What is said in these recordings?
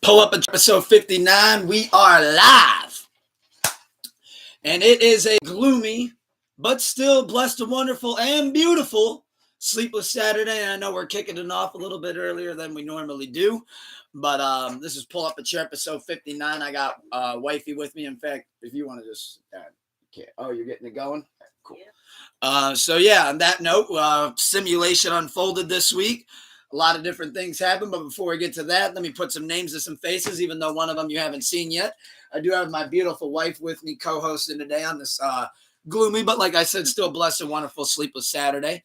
Pull up episode 59. We are live. And it is a gloomy, but still blessed and wonderful and beautiful sleepless Saturday. And I know we're kicking it off a little bit earlier than we normally do. But this is Pull Up a Chair episode 59. I got Wifey with me. In fact, if you want to just... Oh, you're getting it going? Cool. Yeah. So yeah, on that note, simulation unfolded this week. A lot of different things happened, but before we get to that, let me put some names to some faces, even though one of them you haven't seen yet. I do have my beautiful wife with me co-hosting today on this gloomy, but like I said, still blessed and wonderful sleepless Saturday.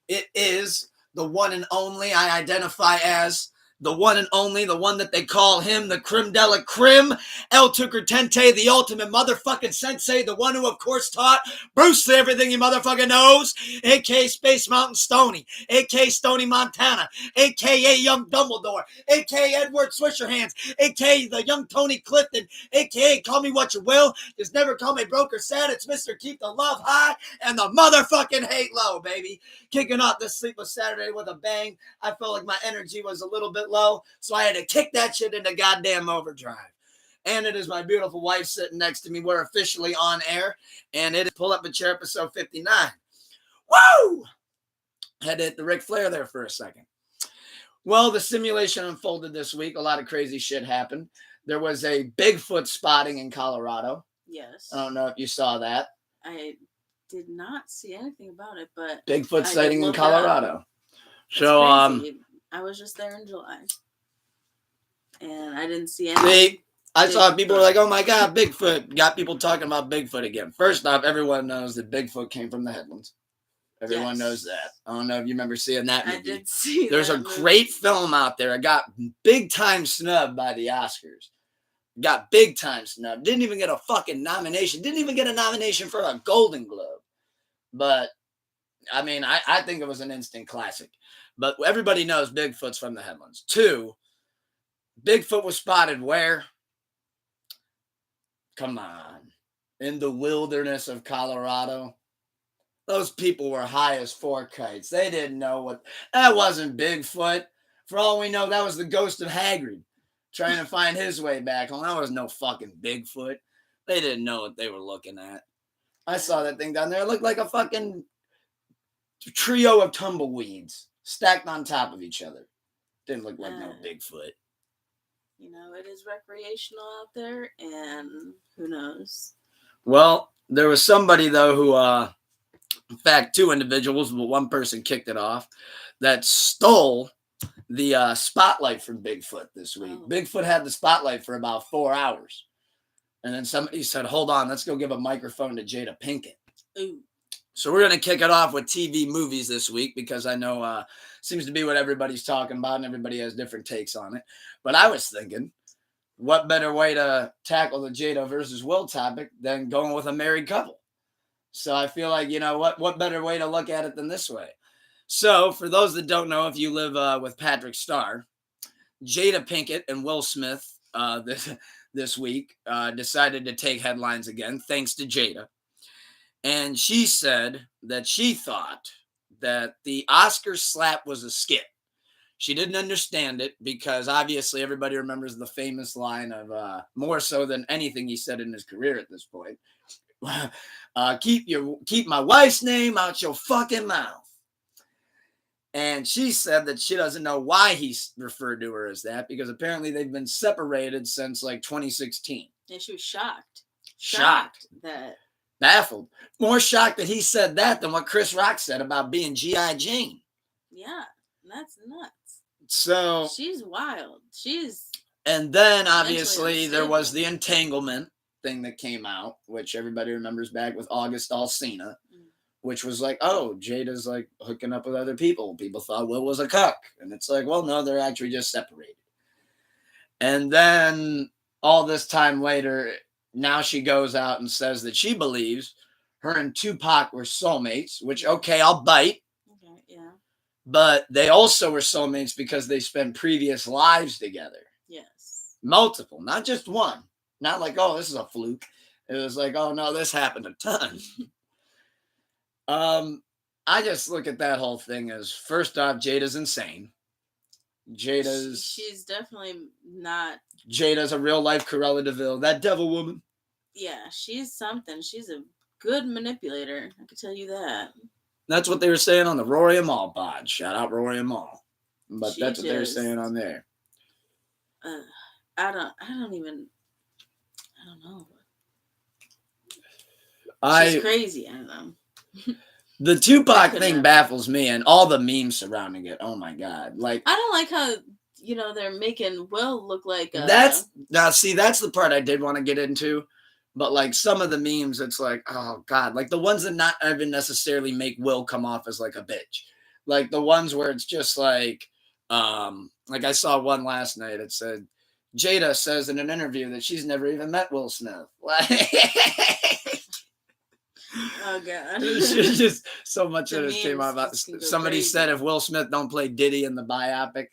It is the one and only I identify as the one and only, the one that they call him, the creme de la creme, El Tucurtente, the ultimate motherfucking sensei, the one who, of course, taught Bruce Lee everything he motherfucking knows, a.k.a. Space Mountain Stoney, a.k.a. Stoney Montana, a.k.a. Young Dumbledore, a.k.a. Edward Swisherhands, a.k.a. the young Tony Clifton, a.k.a. call me what you will, just never call me broke or sad, it's Mr. Keep the Love High and the motherfucking hate low, baby. Kicking off this sleepless Saturday with a bang. I felt like my energy was a little bit low, so I had to kick that shit into goddamn overdrive. And it is my beautiful wife sitting next to me. We're officially on air, and it is Pull Up a Chair episode 59. Woo! Had to hit the Ric Flair there for a second. Well, the simulation unfolded this week. A lot of crazy shit happened. There was a Bigfoot spotting in Colorado. Yes. I don't know if you saw that. I did not see anything about it, but Bigfoot sighting in Colorado. So, crazy. I was just there in July, and I didn't see anything. I saw people were like, "Oh my God, Bigfoot!" Got people talking about Bigfoot again. First off, everyone knows that Bigfoot came from the headlands. Everyone knows that. I don't know if you remember seeing that movie. I did see. There's a great film out there. It got big time snubbed by the Oscars. Got big time snubbed. Didn't even get a fucking nomination. Didn't even get a nomination for a Golden Globe. But I mean, I think it was an instant classic. But everybody knows Bigfoot's from the headlands. 2, Bigfoot was spotted where? Come on. In the wilderness of Colorado. Those people were high as 4 kites. They didn't know what... That wasn't Bigfoot. For all we know, that was the ghost of Hagrid trying to find his way back home. That was no fucking Bigfoot. They didn't know what they were looking at. I saw that thing down there. It looked like a fucking trio of tumbleweeds stacked on top of each other. Didn't look like no Bigfoot. You know, it is recreational out there, and who knows? Well, there was somebody, though, who, in fact, 2 individuals, but one person kicked it off, that stole the spotlight from Bigfoot this week. Oh. Bigfoot had the spotlight for about 4 hours. And then somebody said, hold on, let's go give a microphone to Jada Pinkett. Ooh. So we're going to kick it off with TV movies this week because I know seems to be what everybody's talking about and everybody has different takes on it. But I was thinking, what better way to tackle the Jada versus Will topic than going with a married couple? So I feel like, you know, what better way to look at it than this way? So for those that don't know, if you live with Patrick Starr, Jada Pinkett and Will Smith this week decided to take headlines again, thanks to Jada. And she said that she thought that the Oscar slap was a skit. She didn't understand it because obviously everybody remembers the famous line of more so than anything he said in his career at this point. Keep my wife's name out your fucking mouth. And she said that she doesn't know why he referred to her as that because apparently they've been separated since like 2016. And she was shocked. Shocked. That. Baffled. More shocked that he said that than what Chris Rock said about being G.I. Jane. Yeah, that's nuts. So. She's wild. And then obviously there was the entanglement thing that came out, which everybody remembers back with August Alsina. Which was like, oh, Jada's like hooking up with other people. People thought Will was a cuck. And it's like, well, no, they're actually just separated. And then all this time later, now she goes out and says that she believes her and Tupac were soulmates, which, okay, I'll bite. Okay, yeah. But they also were soulmates because they spent previous lives together. Yes. Multiple, not just one. Not like, oh, this is a fluke. It was like, oh, no, this happened a ton. I just look at that whole thing as, first off, Jada's insane. She's definitely not. Jada's a real life Cruella DeVille. That devil woman. Yeah, she's something. She's a good manipulator. I can tell you that. That's what they were saying on the Rory and Mal pod. Shout out Rory and Mal. But that's what they were saying on there. I don't know. She's crazy. I don't know. The Tupac thing baffles me, and all the memes surrounding it. Oh my god! Like, I don't like how they're making Will look like that's the part I did want to get into, but like some of the memes, it's like, oh god, like the ones that not even necessarily make Will come off as like a bitch, like the ones where it's just like I saw one last night. It said Jada says in an interview that she's never even met Will Smith. Like. Oh god! Just so much of this came out about. Somebody said if Will Smith don't play Diddy in the biopic,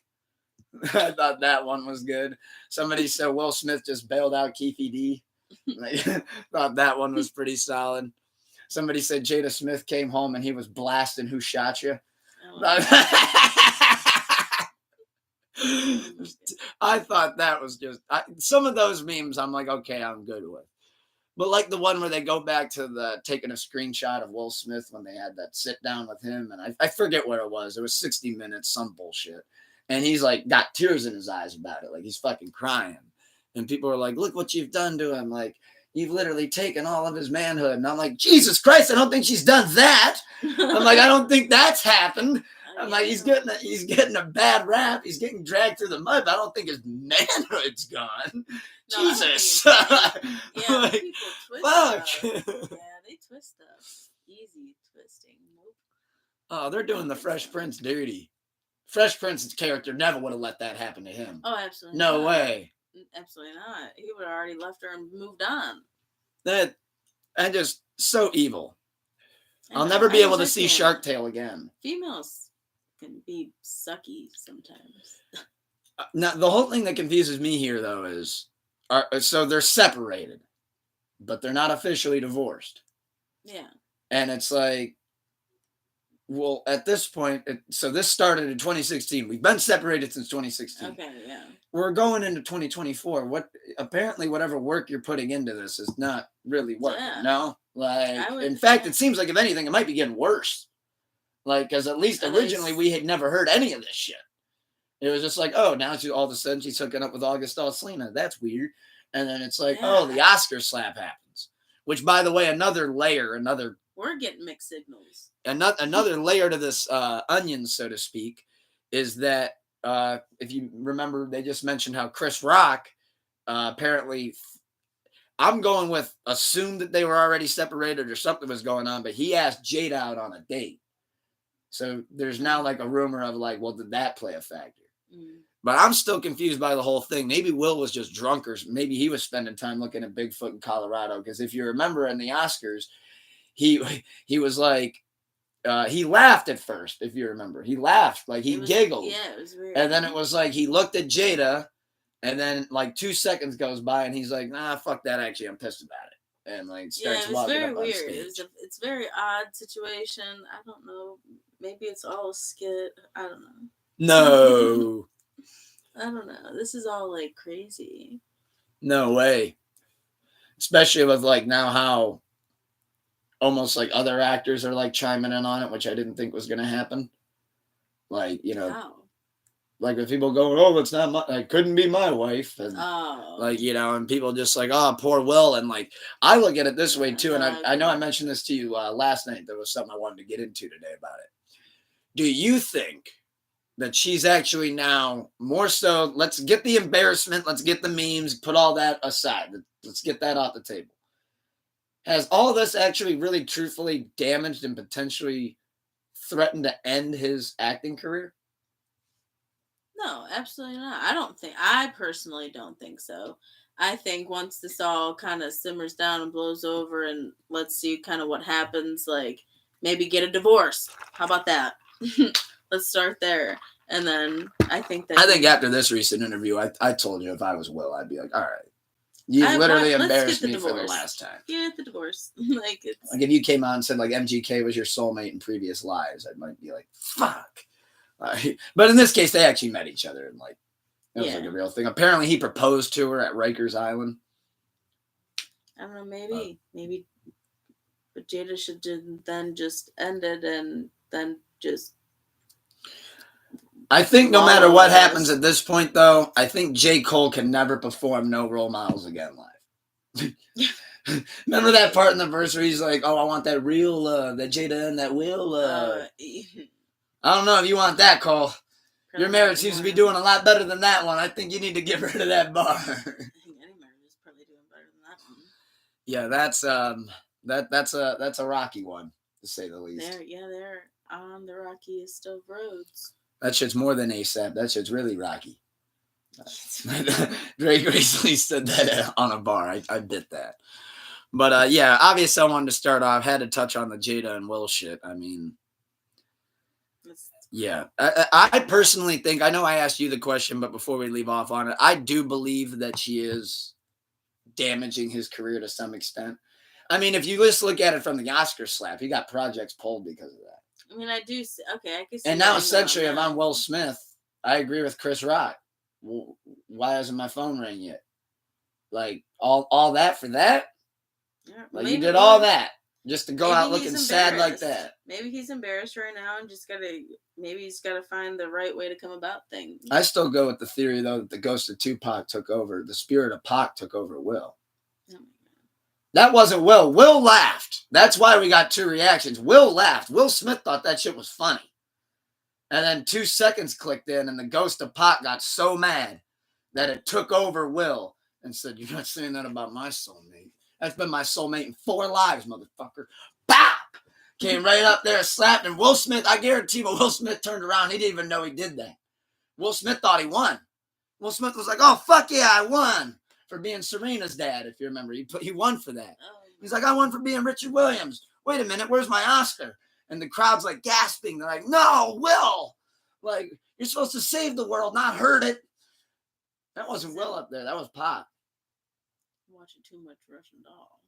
I thought that one was good. Somebody said Will Smith just bailed out Keefy D. Thought that one was pretty solid. Somebody said Jada Smith came home and he was blasting "Who Shot You." I thought that was just some of those memes. I'm like, okay, I'm good with. But like the one where they go back to taking a screenshot of Will Smith when they had that sit down with him. And I forget what it was. It was 60 Minutes, some bullshit. And he's like got tears in his eyes about it. Like he's fucking crying. And people are like, look what you've done to him. Like you've literally taken all of his manhood. And I'm like, Jesus Christ, I don't think she's done that. I'm like, I don't think that's happened. I'm like, he's getting a bad rap. He's getting dragged through the mud. But I don't think his manhood's gone. No, Jesus. Yeah, like, people twist fuck. Stuff. Yeah, they twist stuff. Easy twisting. Nope. Oh, they're doing the Fresh Prince dirty. Fresh Prince's character never would have let that happen to him. Oh, absolutely no not. way. Absolutely not. He would have already left her and moved on. That and just so evil. I'll never be able to see Shark Tale again. Females can be sucky sometimes. Now, the whole thing that confuses me here, though, is so they're separated, but they're not officially divorced. Yeah. And it's like, well, at this point, so this started in 2016. We've been separated since 2016. Okay, yeah. We're going into 2024. Apparently, whatever work you're putting into this is not really working. Yeah. No? Like, in fact, it seems like, if anything, it might be getting worse. Like, because at least originally we had never heard any of this shit. It was just like, oh, now all of a sudden she's hooking up with August Alsina. That's weird. And then it's like, oh, the Oscar slap happens. Which, by the way, we're getting mixed signals. Another layer to this onion, so to speak, is that if you remember, they just mentioned how Chris Rock apparently, I'm going with assumed that they were already separated or something was going on, but he asked Jada out on a date. So there's now like a rumor of like, well, did that play a factor? Mm. But I'm still confused by the whole thing. Maybe Will was just drunk, or maybe he was spending time looking at Bigfoot in Colorado. Because if you remember in the Oscars, he was like, he laughed at first. If you remember, he laughed, like he giggled. Yeah, it was weird. And then it was like he looked at Jada, and then like 2 seconds goes by, and he's like, nah, fuck that. Actually, I'm pissed about it. And like starts walking up on stage. It's a very odd situation. I don't know. Maybe it's all a skit. I don't know. No. I don't know. This is all like crazy. No way. Especially with like now how almost like other actors are like chiming in on it, which I didn't think was going to happen. Like, How? Like if people go, oh, it's not my, like, couldn't be my wife. And like, and people just like, oh, poor Will. And like, I look at it this way too. And I know I mentioned this to you last night. There was something I wanted to get into today about it. Do you think that she's actually now more so, let's get the embarrassment, let's get the memes, put all that aside. Let's get that off the table. Has all of this actually really truthfully damaged and potentially threatened to end his acting career? No, absolutely not. I personally don't think so. I think once this all kind of simmers down and blows over and let's see kind of what happens, like maybe get a divorce. How about that? Let's start there. And then I think after this recent interview, I told you if I was Will, I'd be like, all right. You've literally embarrassed me for the last time. Get the divorce. Like if you came on and said like MGK was your soulmate in previous lives, I might be like, fuck. But in this case, they actually met each other and like it was Yeah. like a real thing. Apparently, he proposed to her at Rikers Island. I don't know, maybe, but Jada should then just end it and then just. I think no matter what happens at this point, though, I think J. Cole can never perform No Role Models again live. Remember that part in the verse where he's like, "Oh, I want that real love, that Jada and that Will love." I don't know if you want that, Cole. Your marriage seems to be doing a lot better than that one. I think you need to get rid of that bar. I think any marriage is probably doing better than that one. Yeah, that's a rocky one, to say the least. They're on the rockiest of roads. That shit's more than ASAP. That shit's really rocky. Drake recently said that on a bar. I bit that. But yeah, obviously I wanted to start off. Had to touch on the Jada and Will shit. I mean, yeah. I personally think, I know I asked you the question, but before we leave off on it, I do believe that she is damaging his career to some extent. I mean, if you just look at it from the Oscar slap, he got projects pulled because of that. I mean, I do. Okay, I can see. And now essentially, if I'm Will Smith, I agree with Chris Rock. Well, why hasn't my phone rang yet? Like all that for that? Yeah, like you did all that just to go out looking sad like that. Maybe he's embarrassed right now and maybe he's gotta find the right way to come about things. I still go with the theory though that the ghost of Tupac took over, the spirit of Pac took over Will. Oh my God. That wasn't Will. Will laughed. That's why we got two reactions. Will laughed. Will Smith thought that shit was funny. And then 2 seconds clicked in and the ghost of Pac got so mad that it took over Will and said, "You're not saying that about my soulmate. That's been my soulmate in 4 lives, motherfucker." Bop! Came right up there, slapped, and Will Smith, I guarantee you, Will Smith turned around. He didn't even know he did that. Will Smith thought he won. Will Smith was like, "Oh, fuck yeah, I won for being Serena's dad," if you remember. He won for that. He's like, "I won for being Richard Williams. Wait a minute, where's my Oscar?" And the crowd's like gasping. They're like, "No, Will! Like, you're supposed to save the world, not hurt it." That wasn't Will up there. That was Pac. Watching too much Russian Doll.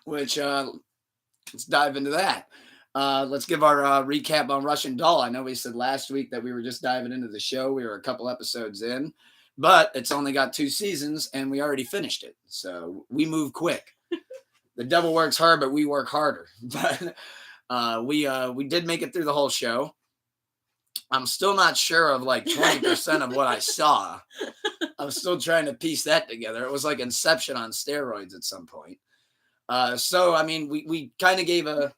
Which, let's dive into that. Let's give our recap on Russian Doll. I know we said last week that we were just diving into the show. We were a couple episodes in, but it's only got 2 seasons and we already finished it. So we move quick. The devil works hard, but we work harder. But we did make it through the whole show. I'm still not sure of like 20% of what I saw. I'm still trying to piece that together. It was like Inception on steroids at some point. So, I mean, we kind of gave a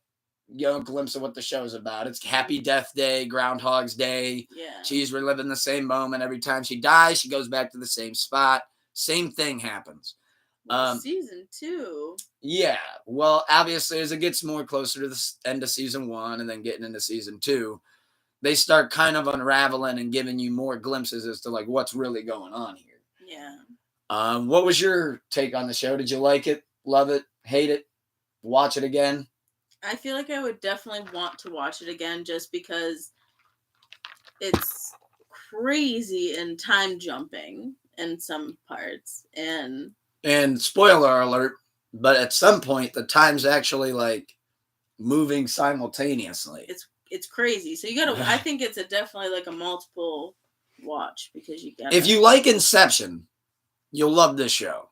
glimpse of what the show's about. It's Happy Death Day, Groundhog's Day. Yeah. She's reliving the same moment. Every time she dies, she goes back to the same spot. Same thing happens. Season 2. Yeah. Well, obviously, as it gets more closer to the end of season 1 and then getting into season 2, they start kind of unraveling and giving you more glimpses as to like what's really going on here. Yeah. What was your take on the show? Did you like it? Love it? Hate it? Watch it again? I feel like I would definitely want to watch it again just because it's crazy and time jumping in some parts. And spoiler alert, but at some point the time's actually like moving simultaneously. It's crazy. So you gotta. I think it's definitely like a multiple watch because you got. If you like Inception, you'll love this show.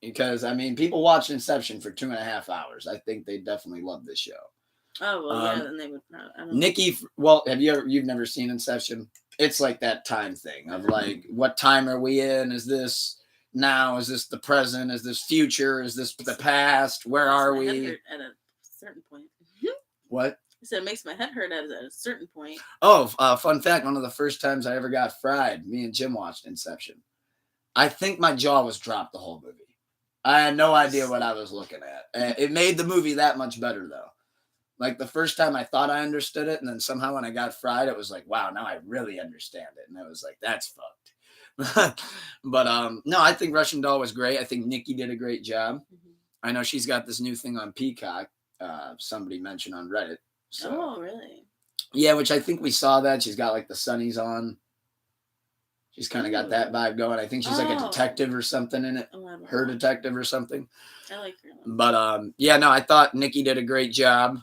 Because I mean, people watch Inception for 2.5 hours. I think they definitely love this show. Oh well, yeah. Then they would. Nikki, well, you've never seen Inception? It's like that time thing of like, what time are we in? Is this now? Is this the present? Is this future? Is this the past? Where are we? At a certain point. What? I said it makes my head hurt at a certain point. Oh, fun fact. One of the first times I ever got fried, me and Jim watched Inception. I think my jaw was dropped the whole movie. I had no idea what I was looking at. It made the movie that much better, though. Like, the first time I thought I understood it, and then somehow when I got fried, it was like, wow, now I really understand it. And I was like, that's fucked. But, no, I think Russian Doll was great. I think Nikki did a great job. Mm-hmm. I know she's got this new thing on Peacock. Somebody mentioned on Reddit. So, oh, really? Yeah, which I think we saw that. She's got like the sunnies on. She's kind of got that vibe going. I think she's like a detective or something in it. Her detective or something. I like her. But yeah, no, I thought Nikki did a great job.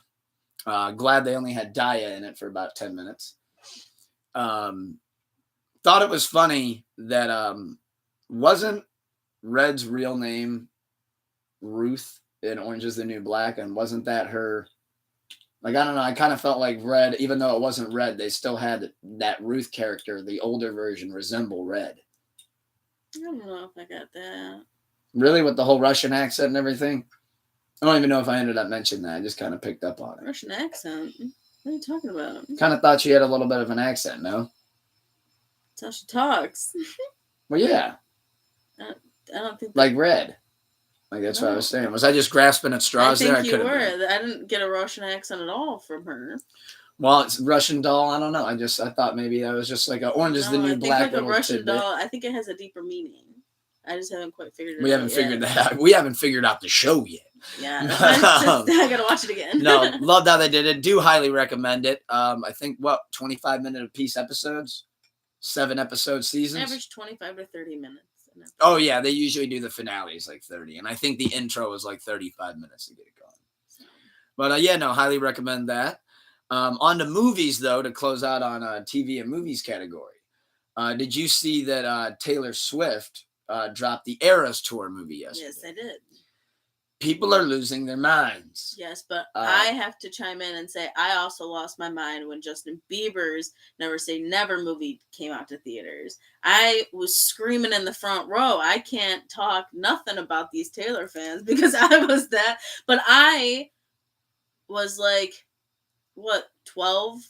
Glad they only had Daya in it for about 10 minutes. Thought it was funny that wasn't Red's real name Ruth in Orange is the New Black, and wasn't that her? Like, I don't know. I kind of felt like Red, even though it wasn't Red, they still had that Ruth character, the older version, resemble Red. I don't know if I got that. Really, with the whole Russian accent and everything? I don't even know if I ended up mentioning that. I just kind of picked up on it. Russian accent? What are you talking about? Kind of thought she had a little bit of an accent, no? That's how she talks. Well, yeah. I don't think... Like Red. Like, that's what I was saying. Was I just grasping at straws there? I think you were. I didn't get a Russian accent at all from her. Well, it's Russian doll. I don't know. I thought maybe that was just like Orange is the New Black. Like a Russian doll. I think it has a deeper meaning. I just haven't quite figured it out. We haven't figured that out. We haven't figured out the show yet. Yeah. I gotta watch it again. No, loved how they did it. Do highly recommend it. I think, 25-minute apiece episodes? 7-episode seasons? Average 25 to 30 minutes. Oh, yeah. They usually do the finales like 30. And I think the intro is like 35 minutes to get it going. But, highly recommend that. On to movies, though, to close out on TV and movies category. Did you see that Taylor Swift dropped the Eras Tour movie yesterday? Yes, I did. People are losing their minds. Yes, but I have to chime in and say I also lost my mind when Justin Bieber's Never Say Never movie came out to theaters. I was screaming in the front row. I can't talk nothing about these Taylor fans because I was that. But I was like, 12?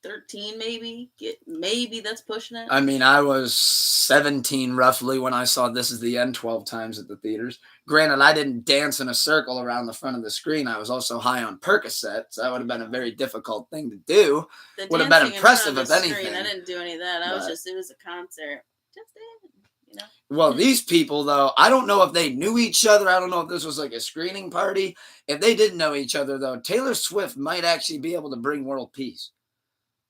13 maybe? Maybe that's pushing it. I mean, I was 17 roughly when I saw This Is the End 12 times at the theaters. Granted, I didn't dance in a circle around the front of the screen. I was also high on Percocet, so that would have been a very difficult thing to do. Would have been impressive if anything. I didn't do any of that. It was a concert. Well, these people, though, I don't know if they knew each other. I don't know if this was like a screening party. If they didn't know each other, though, Taylor Swift might actually be able to bring world peace.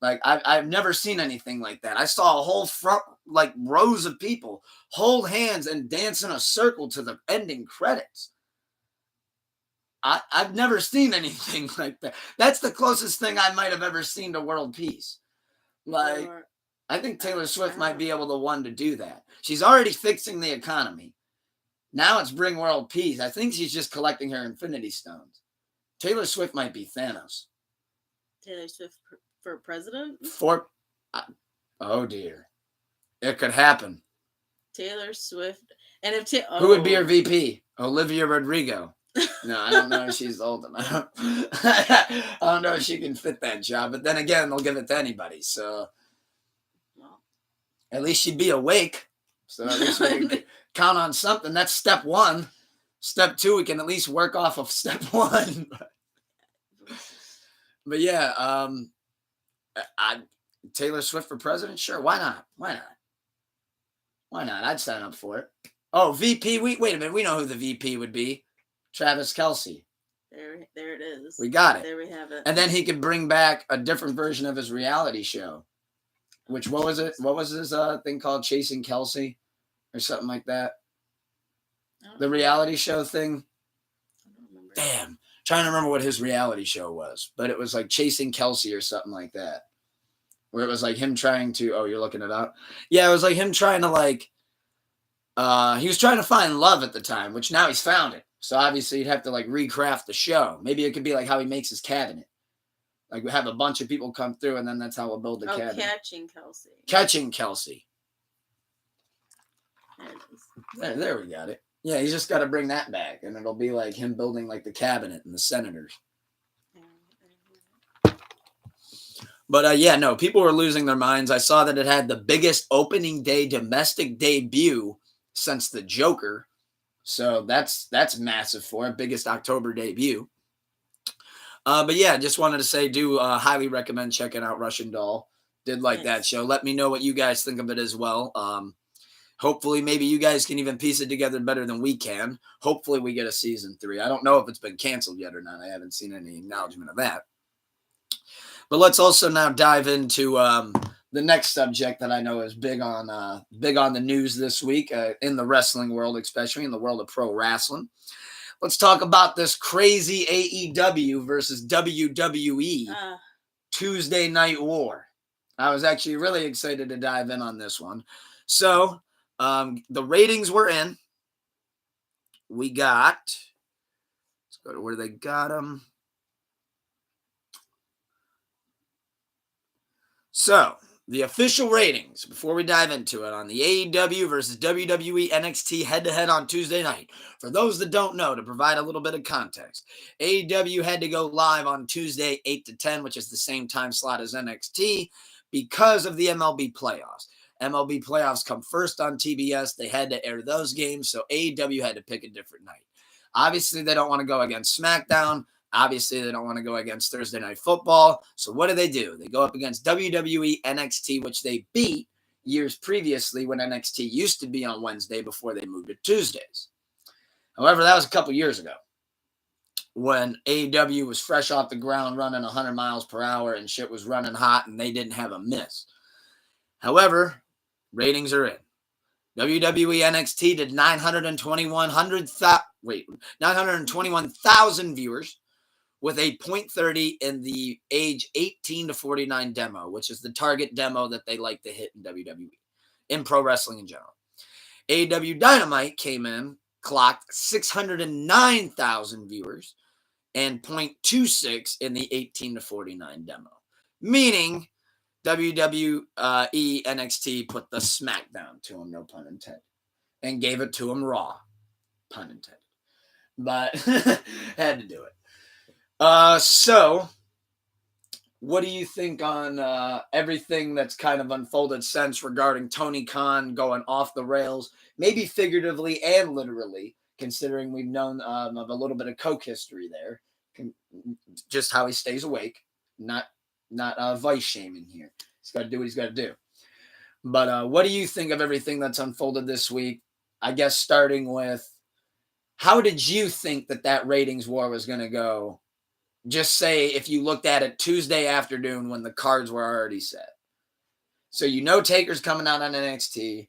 Like, I've never seen anything like that. I saw a whole front, like, rows of people hold hands and dance in a circle to the ending credits. I've never seen anything like that. That's the closest thing I might have ever seen to world peace. Like, I think Taylor Swift might be able to do that. She's already fixing the economy. Now it's bring world peace. I think she's just collecting her Infinity Stones. Taylor Swift might be Thanos. Taylor Swift for president? Oh dear, it could happen. Taylor Swift, and if who would be her VP? Olivia Rodrigo. No, I don't know if she's old enough. I don't know if she can fit that job. But then again, they'll give it to anybody. So at least she'd be awake. So at least we can count on something. That's step one. Step two, we can at least work off of step one. But yeah, Taylor Swift for president? Sure, why not? I'd sign up for it. Oh, VP, wait a minute. We know who the VP would be. Travis Kelce. There it is. We got it. There we have it. And then he could bring back a different version of his reality show. Which, what was it? What was his thing called? Chasing Kelce? Or something like that? The reality show thing? I don't remember. Damn. Trying to remember what his reality show was. But it was like Chasing Kelce or something like that. Where it was like him trying to... Oh, you're looking it up? Yeah, it was like him trying to like... he was trying to find love at the time, which now he's found it. So obviously you'd have to like recraft the show. Maybe it could be like how he makes his cabinet. Like we have a bunch of people come through and then that's how we'll build the cabinet. Catching Kelce. Catching Kelce. There it is. There we got it. Yeah, he's just got to bring that back. And it'll be like him building like the cabinet and the senators. But yeah, no, people were losing their minds. I saw that it had the biggest opening day domestic debut since the Joker. So that's massive for it. Biggest October debut. But yeah, just wanted to say, highly recommend checking out Russian Doll. Did like that show. Let me know what you guys think of it as well. Hopefully, maybe you guys can even piece it together better than we can. Hopefully, we get a season 3. I don't know if it's been canceled yet or not. I haven't seen any acknowledgement of that. But let's also now dive into the next subject that I know is big on the news this week in the wrestling world, especially in the world of pro wrestling. let's talk about this crazy AEW versus WWE Tuesday Night War. I was actually really excited to dive in on this one. So, the ratings were in. We got, let's go to where they got them. So, the official ratings, before we dive into it, on the AEW versus WWE NXT head-to-head on Tuesday night. For those that don't know, to provide a little bit of context, AEW had to go live on Tuesday 8 to 10, which is the same time slot as NXT, because of the MLB playoffs. MLB playoffs come first on TBS. They had to air those games, so AEW had to pick a different night. Obviously, they don't want to go against SmackDown. Obviously, they don't want to go against Thursday Night Football. So what do? They go up against WWE NXT, which they beat years previously when NXT used to be on Wednesday before they moved to Tuesdays. However, that was a couple years ago when AEW was fresh off the ground running 100 miles per hour and shit was running hot and they didn't have a miss. However, ratings are in. WWE NXT did 921,000 viewers with a .30 in the age 18 to 49 demo, which is the target demo that they like to hit in WWE, in pro wrestling in general. AEW Dynamite came in, clocked 609,000 viewers and .26 in the 18 to 49 demo, meaning WWE NXT put the smackdown to him, no pun intended, and gave it to him raw, pun intended, but had to do it. So what do you think on everything that's kind of unfolded since regarding Tony Khan going off the rails, maybe figuratively and literally, considering we've known of a little bit of Coke history there, just how he stays awake, not vice shaming here. He's got to do what he's got to do. But what do you think of everything that's unfolded this week? I guess starting with, how did you think that ratings war was going to go? Just say if you looked at it Tuesday afternoon when the cards were already set. So Taker's coming out on NXT.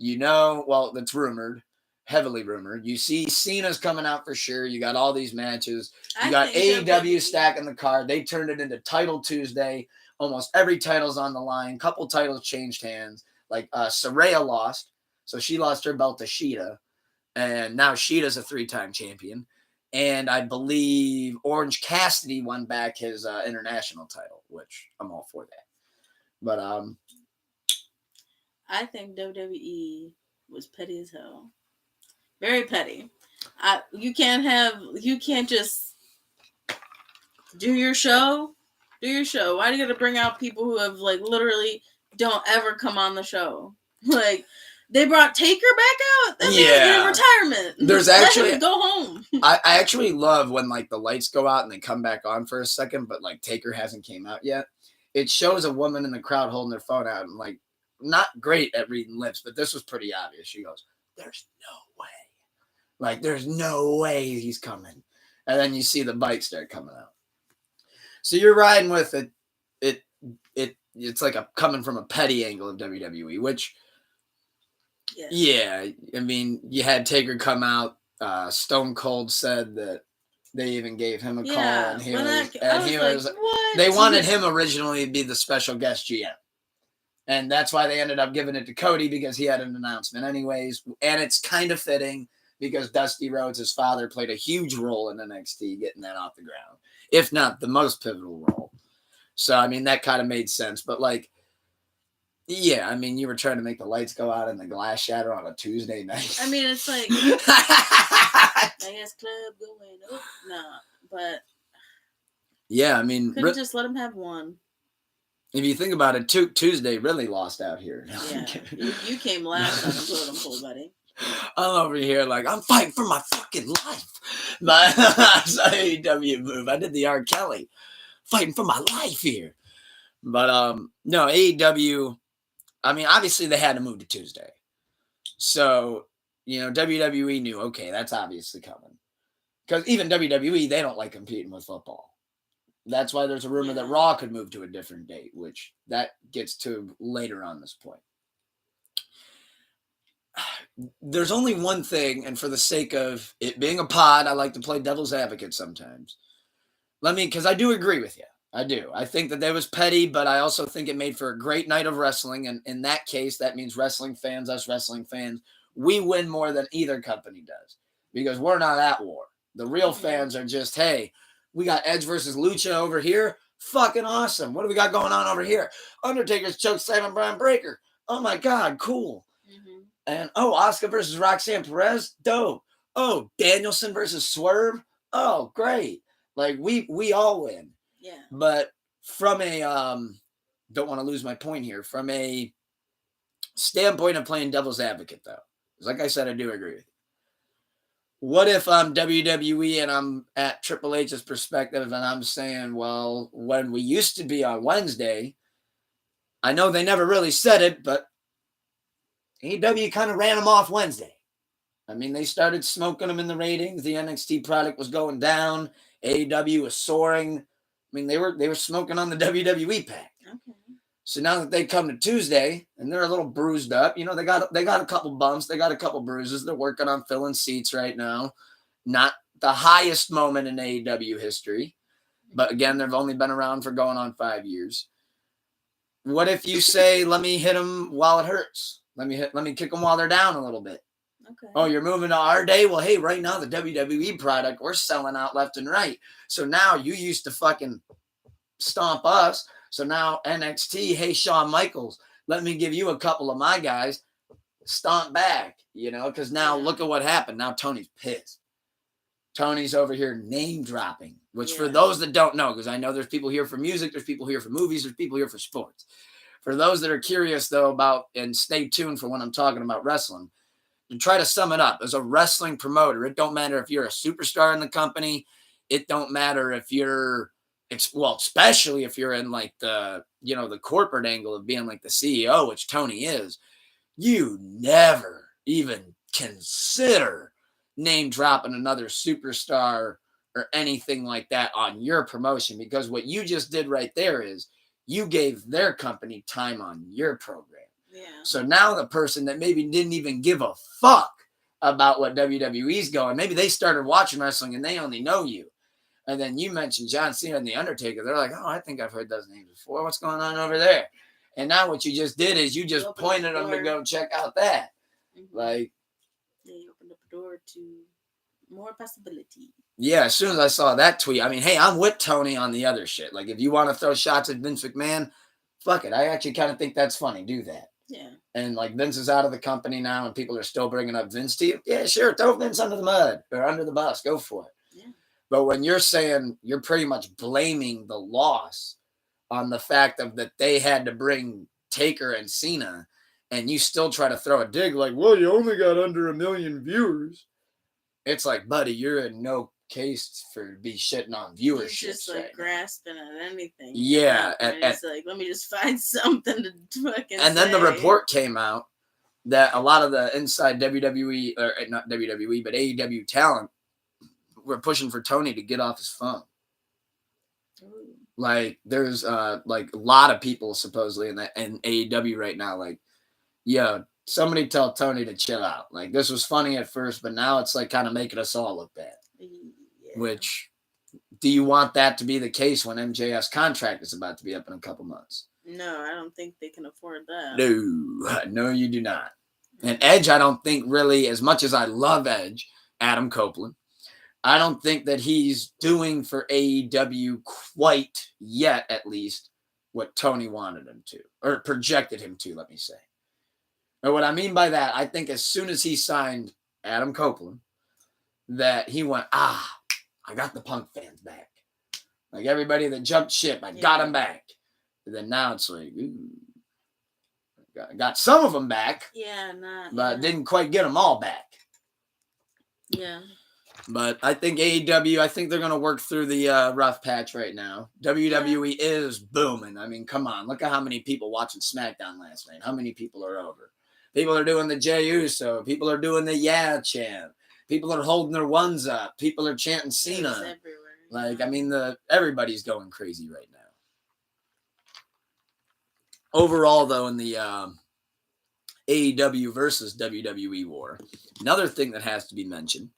That's rumored, heavily rumored. You see Cena's coming out for sure. You got all these matches. You got AEW stacking the card. They turned it into Title Tuesday. Almost every title's on the line. Couple titles changed hands. Like Saraya lost. So she lost her belt to Shida. And now Shida's a 3-time champion. And I believe Orange Cassidy won back his international title, which I'm all for that. But I think WWE was petty as hell. Very petty. You can't just do your show. Do your show. Why do you got to bring out people who have literally don't ever come on the show? They brought Taker back out. That man in retirement. There's actually let him go home. I actually love when the lights go out and they come back on for a second, but Taker hasn't came out yet. It shows a woman in the crowd holding their phone out and not great at reading lips, but this was pretty obvious. She goes, "There's no way. There's no way he's coming." And then you see the bike start coming out. So you're riding with it. It's coming from a petty angle of WWE, which. Yes. Yeah, I mean, you had Taker come out. Stone Cold said that they even gave him a call, and he was. They wanted him originally to be the special guest GM, and that's why they ended up giving it to Cody because he had an announcement, anyways. And it's kind of fitting because Dusty Rhodes, his father, played a huge role in NXT getting that off the ground, if not the most pivotal role. So I mean, that kind of made sense, but yeah, I mean, you were trying to make the lights go out and the glass shatter on a Tuesday night. I mean, it's Nice club going up. Nah, but yeah, I mean, couldn't just let him have one. If you think about it, Tuesday really lost out here. Yeah, you came last on the totem pole, buddy. I'm over here I'm fighting for my fucking life. But it's an AEW move. I did the R. Kelly, fighting for my life here. But no, AEW. I mean, obviously they had to move to Tuesday. So, WWE knew, okay, that's obviously coming. Because even WWE, they don't like competing with football. That's why there's a rumor that Raw could move to a different date, which that gets to later on this point. there's only one thing, and for the sake of it being a pod, I like to play devil's advocate sometimes. Because I do agree with you. I do. I think that was petty, but I also think it made for a great night of wrestling. And in that case, that means wrestling fans, us wrestling fans, we win more than either company does because we're not at war. The real fans are just, hey, we got Edge versus Lucha over here. Fucking awesome. What do we got going on over here? Undertaker's choke slamming Brian Breaker. Oh my God, cool. And Asuka versus Roxanne Perez, dope. Oh, Danielson versus Swerve. Oh, great. Like we all win. Yeah. But from a don't want to lose my point here. From a standpoint of playing devil's advocate, though, like I said, I do agree with you. What if I'm WWE and I'm at Triple H's perspective and I'm saying, well, when we used to be on Wednesday, I know they never really said it, but AEW kind of ran them off Wednesday. I mean, they started smoking them in the ratings. The NXT product was going down. AEW was soaring. I mean, they were smoking on the WWE pack. Okay. So now that they come to Tuesday and they're a little bruised up, they got a couple bumps, they got a couple bruises. They're working on filling seats right now. Not the highest moment in AEW history, but again, they've only been around for going on 5 years. What if you say, let me hit them while it hurts? Let me kick them while they're down a little bit. Okay. Oh, you're moving to our day? Well, hey, right now the WWE product, we're selling out left and right. So now you used to fucking stomp us. So now NXT, hey, Shawn Michaels, let me give you a couple of my guys, stomp back, because now look at what happened. Now Tony's pissed. Tony's over here name dropping, which for those that don't know, because I know there's people here for music, there's people here for movies, there's people here for sports. For those that are curious, though, about, and stay tuned for when I'm talking about wrestling, to try to sum it up, as a wrestling promoter, it don't matter if you're a superstar in the company. It don't matter if you're, especially if you're in like the corporate angle of being like the CEO, which Tony is, you never even consider name dropping another superstar or anything like that on your promotion, because what you just did right there is you gave their company time on your program. Yeah. So now the person that maybe didn't even give a fuck about what WWE's going, maybe they started watching wrestling and they only know you. And then you mentioned John Cena and The Undertaker. They're like, oh, I think I've heard those names before. What's going on over there? And now what you just did is you just pointed them to go check out that. Like, you opened up a door to more possibility. Yeah, as soon as I saw that tweet, I mean, hey, I'm with Tony on the other shit. Like, if you want to throw shots at Vince McMahon, fuck it. I actually kind of think that's funny. Do that. Yeah. And like Vince is out of the company now and people are still bringing up Vince to you. Yeah, sure. Throw Vince under the mud or under the bus. Go for it. Yeah. But when you're saying, you're pretty much blaming the loss on the fact of that they had to bring Taker and Cena, and you still try to throw a dig like, well, you only got under 1 million viewers. It's like, buddy, you're in no case for be shitting on viewership. Just like grasping at anything. Yeah. It's like, let me just find something to fucking And then the report came out that a lot of the inside WWE, or not WWE, but AEW talent were pushing for Tony to get off his phone. Ooh. Like, there's like a lot of people supposedly in AEW right now, like, yo, somebody tell Tony to chill out. Like, this was funny at first, but now it's like kind of making us all look bad. Yeah. Which, do you want that to be the case when MJF's contract is about to be up in a couple months? No, I don't think they can afford that. No, you do not. And Edge, I don't think really, as much as I love Edge, Adam Copeland, I don't think that he's doing for AEW quite yet, at least, what Tony wanted him to, or projected him to, let me say. Or what I mean by that, I think as soon as he signed Adam Copeland, that he went, I got the Punk fans back. Like everybody that jumped ship, I got them back. And then now it's like, ooh, got some of them back. Yeah, but didn't quite get them all back. Yeah. But I think AEW, I think they're going to work through the rough patch right now. WWE is booming. I mean, come on. Look at how many people watching SmackDown last night. How many people are over? People are doing the Jey Uso. People are doing the yeah chant. People are holding their ones up. People are chanting Cena. It's everywhere. Like, I mean, everybody's going crazy right now. Overall, though, in the AEW versus WWE war. Another thing that has to be mentioned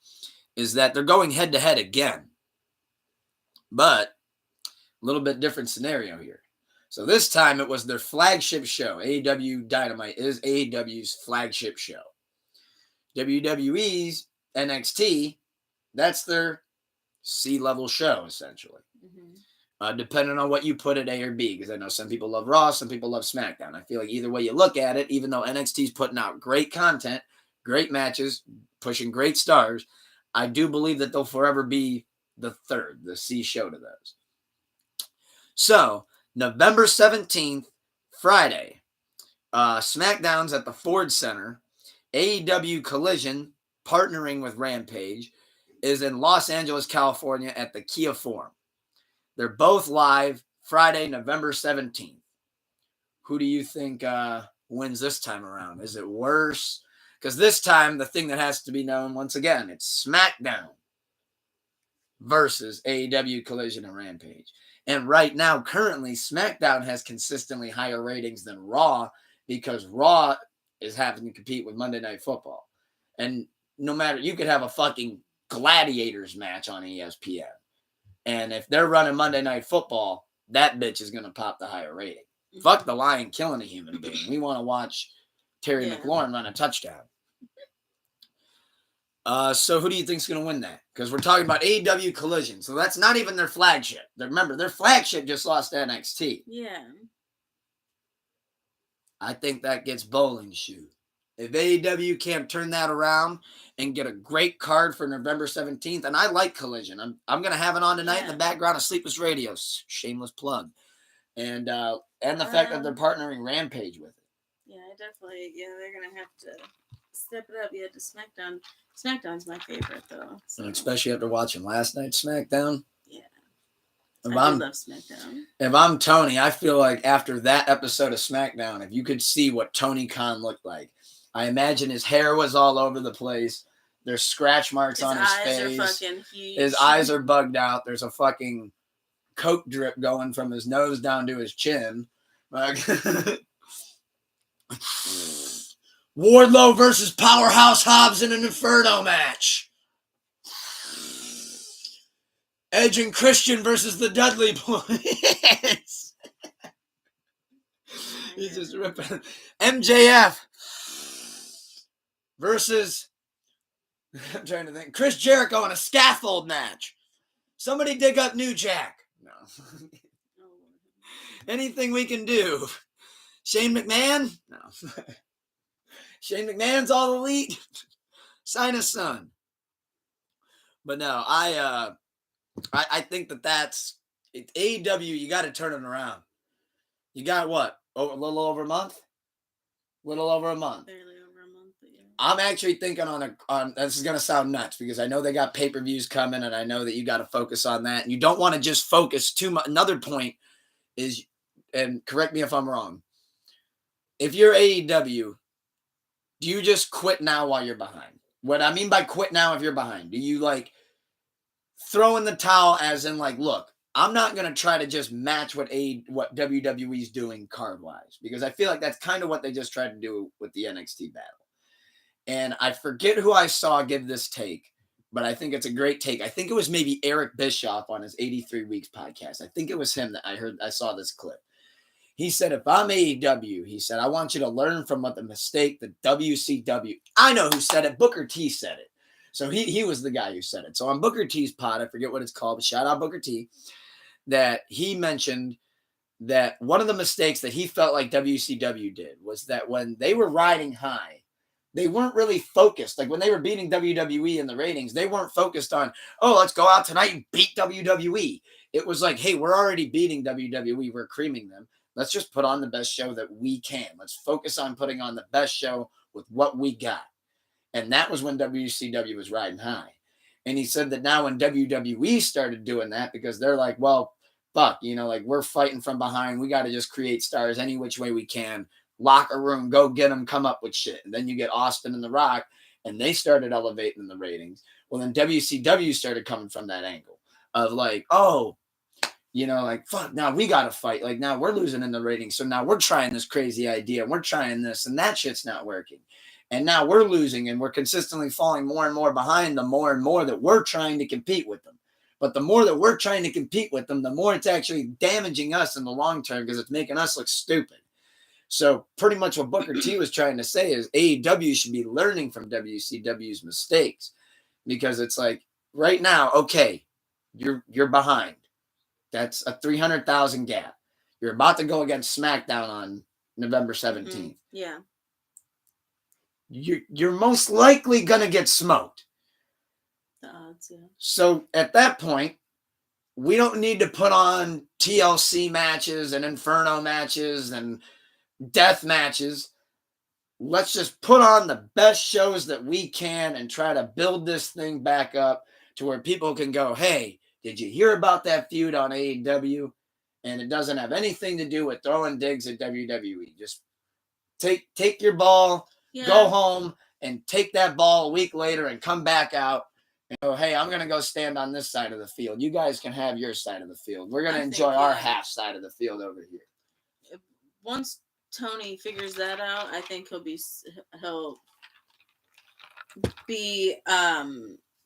is that they're going head-to-head again. But a little bit different scenario here. So this time it was their flagship show. AEW Dynamite is AEW's flagship show. WWE's NXT, that's their C-level show, essentially. Depending on what you put at A or B, because I know some people love Raw, some people love SmackDown. I feel like either way you look at it, even though NXT's putting out great content, great matches, pushing great stars, I do believe that they'll forever be the third, the C show to those. So, November 17th, Friday, SmackDown's at the Ford Center. AEW Collision, partnering with Rampage, is in Los Angeles, California at the Kia Forum. They're both live Friday, November 17th. Who do you think wins this time around? Is it worse? Because this time, the thing that has to be known, once again, it's SmackDown versus AEW Collision and Rampage. And right now, currently, SmackDown has consistently higher ratings than Raw because Raw is having to compete with Monday Night Football. And no matter, you could have a fucking gladiators match on ESPN. And if they're running Monday Night Football, that bitch is going to pop the higher rating. Fuck the lion killing a human being. We want to watch Terry McLaurin run a touchdown. So who do you think is going to win that? Because we're talking about AEW Collision. So that's not even their flagship. Remember, their flagship just lost to NXT. Yeah. I think that gets bowling shoe. If AEW can't turn that around and get a great card for November 17th, and I like Collision. I'm going to have it on tonight in the background of Sleepless Radio. Shameless plug. And the fact that they're partnering Rampage with it. Yeah, definitely. Yeah, they're going to have to step it up. Yeah, to SmackDown. SmackDown's my favorite, though. So. And especially after watching last night's SmackDown. Yeah. I love SmackDown. If I'm Tony, I feel like after that episode of SmackDown, if you could see what Tony Khan looked like, I imagine his hair was all over the place. There's scratch marks on his face. His eyes are fucking huge. His eyes are bugged out. There's a fucking Coke drip going from his nose down to his chin. Wardlow versus Powerhouse Hobbs in an Inferno match. Edge and Christian versus the Dudley Boys. He's just ripping. MJF versus, I'm trying to think, Chris Jericho in a scaffold match. Somebody dig up New Jack. No. Anything we can do. Shane McMahon? No. Shane McMahon's all elite. Sign his son. But no, I think that's it, AEW. You got to turn it around. You got what? A little over a month. Little over a month. Barely over a month. But yeah. I'm actually thinking on. This is gonna sound nuts because I know they got pay-per-views coming, and I know that you got to focus on that, and you don't want to just focus too much. Another point is, and correct me if I'm wrong. If you're AEW, do you just quit now while you're behind? What I mean by quit now, if you're behind, do you like throw in the towel as in like, look, I'm not going to try to just match what WWE's doing card-wise, because I feel like that's kind of what they just tried to do with the NXT battle. And I forget who I saw give this take, but I think it's a great take. I think it was maybe Eric Bischoff on his 83 Weeks podcast. I think it was him that I saw this clip. He said, if I'm AEW, he said, I want you to learn from what the mistake that WCW, I know who said it, Booker T said it. So he was the guy who said it. So on Booker T's pod, I forget what it's called, but shout out Booker T, that he mentioned that one of the mistakes that he felt like WCW did was that when they were riding high, they weren't really focused. Like when they were beating WWE in the ratings, they weren't focused on, oh, let's go out tonight and beat WWE. It was like, hey, we're already beating WWE. We're creaming them. Let's just put on the best show that we can. Let's focus on putting on the best show with what we got. And that was when WCW was riding high. And he said that now when WWE started doing that, because they're like, well, fuck, like we're fighting from behind. We got to just create stars any which way we can. Locker room, go get them, come up with shit. And then you get Austin and The Rock, and they started elevating the ratings. Well, then WCW started coming from that angle of like, oh, like, fuck, now we got to fight. Like, now we're losing in the ratings. So now we're trying this crazy idea. We're trying this, and that shit's not working. And now we're losing, and we're consistently falling more and more behind the more and more that we're trying to compete with them. But the more that we're trying to compete with them, the more it's actually damaging us in the long term because it's making us look stupid. So pretty much what Booker T was trying to say is AEW should be learning from WCW's mistakes, because it's like right now, okay, you're behind. That's a 300,000 gap. You're about to go against SmackDown on November 17th. Mm-hmm. Yeah. You're most likely going to get smoked. The odds, yeah. So at that point, we don't need to put on TLC matches and Inferno matches and death matches. Let's just put on the best shows that we can and try to build this thing back up to where people can go, hey, did you hear about that feud on AEW? And it doesn't have anything to do with throwing digs at WWE. Just take your ball, go home, and take that ball a week later and come back out and go, hey, I'm going to go stand on this side of the field. You guys can have your side of the field. We're going to enjoy our half side of the field over here. Once Tony figures that out, I think he'll be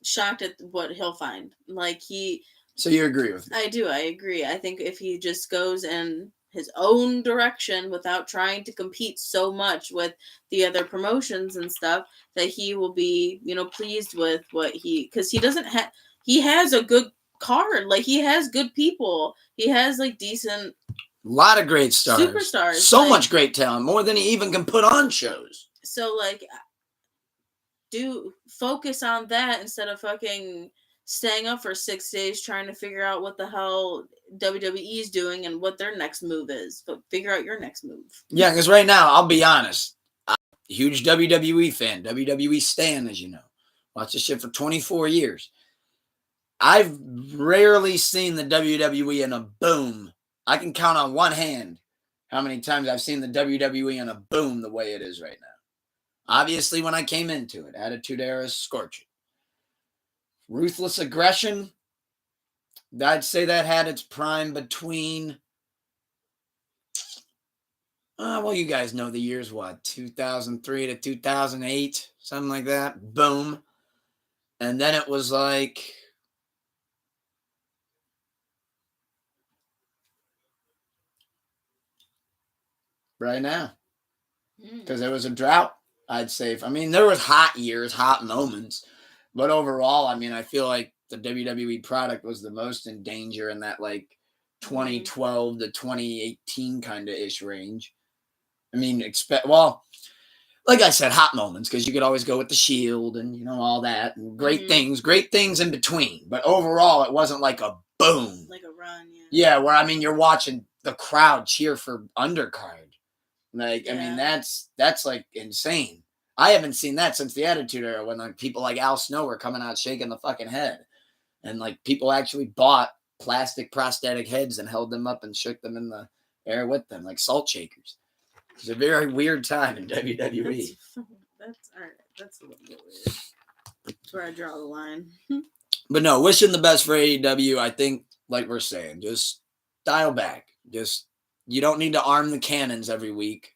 shocked at what he'll find. So you agree with me? I do. I agree. I think if he just goes in his own direction without trying to compete so much with the other promotions and stuff, that he will be, pleased with because he has a good card. Like, he has good people. He has decent. A lot of great stars. Superstars. So much great talent. More than he even can put on shows. So, do focus on that instead of fucking staying up for 6 days trying to figure out what the hell WWE is doing and what their next move is. But figure out your next move. Yeah, because right now, I'll be honest. I'm a huge WWE fan. WWE stan, as you know. Watched this shit for 24 years. I've rarely seen the WWE in a boom. I can count on one hand how many times I've seen the WWE in a boom the way it is right now. Obviously, when I came into it, Attitude Era is scorching. Ruthless Aggression, I'd say that had its prime between, well, you guys know the years, 2003 to 2008, something like that. Boom. And then it was like, right now, because there was a drought, I'd say. I mean, there was hot years, hot moments, but overall, I mean, I feel like the WWE product was the most in danger in that 2012 to 2018 kind of ish range. I mean, like I said, hot moments, because you could always go with the Shield and all that, and great things in between. But overall, it wasn't like a boom, like a run. Yeah, where you're watching the crowd cheer for undercard. I mean, that's insane. I haven't seen that since the Attitude Era, when people like Al Snow were coming out shaking the fucking head, and people actually bought plastic prosthetic heads and held them up and shook them in the air with them like salt shakers. It's a very weird time in WWE. That's all right. That's a little bit weird. That's where I draw the line. But no, wishing the best for AEW. I think, like we're saying, just dial back. You don't need to arm the cannons every week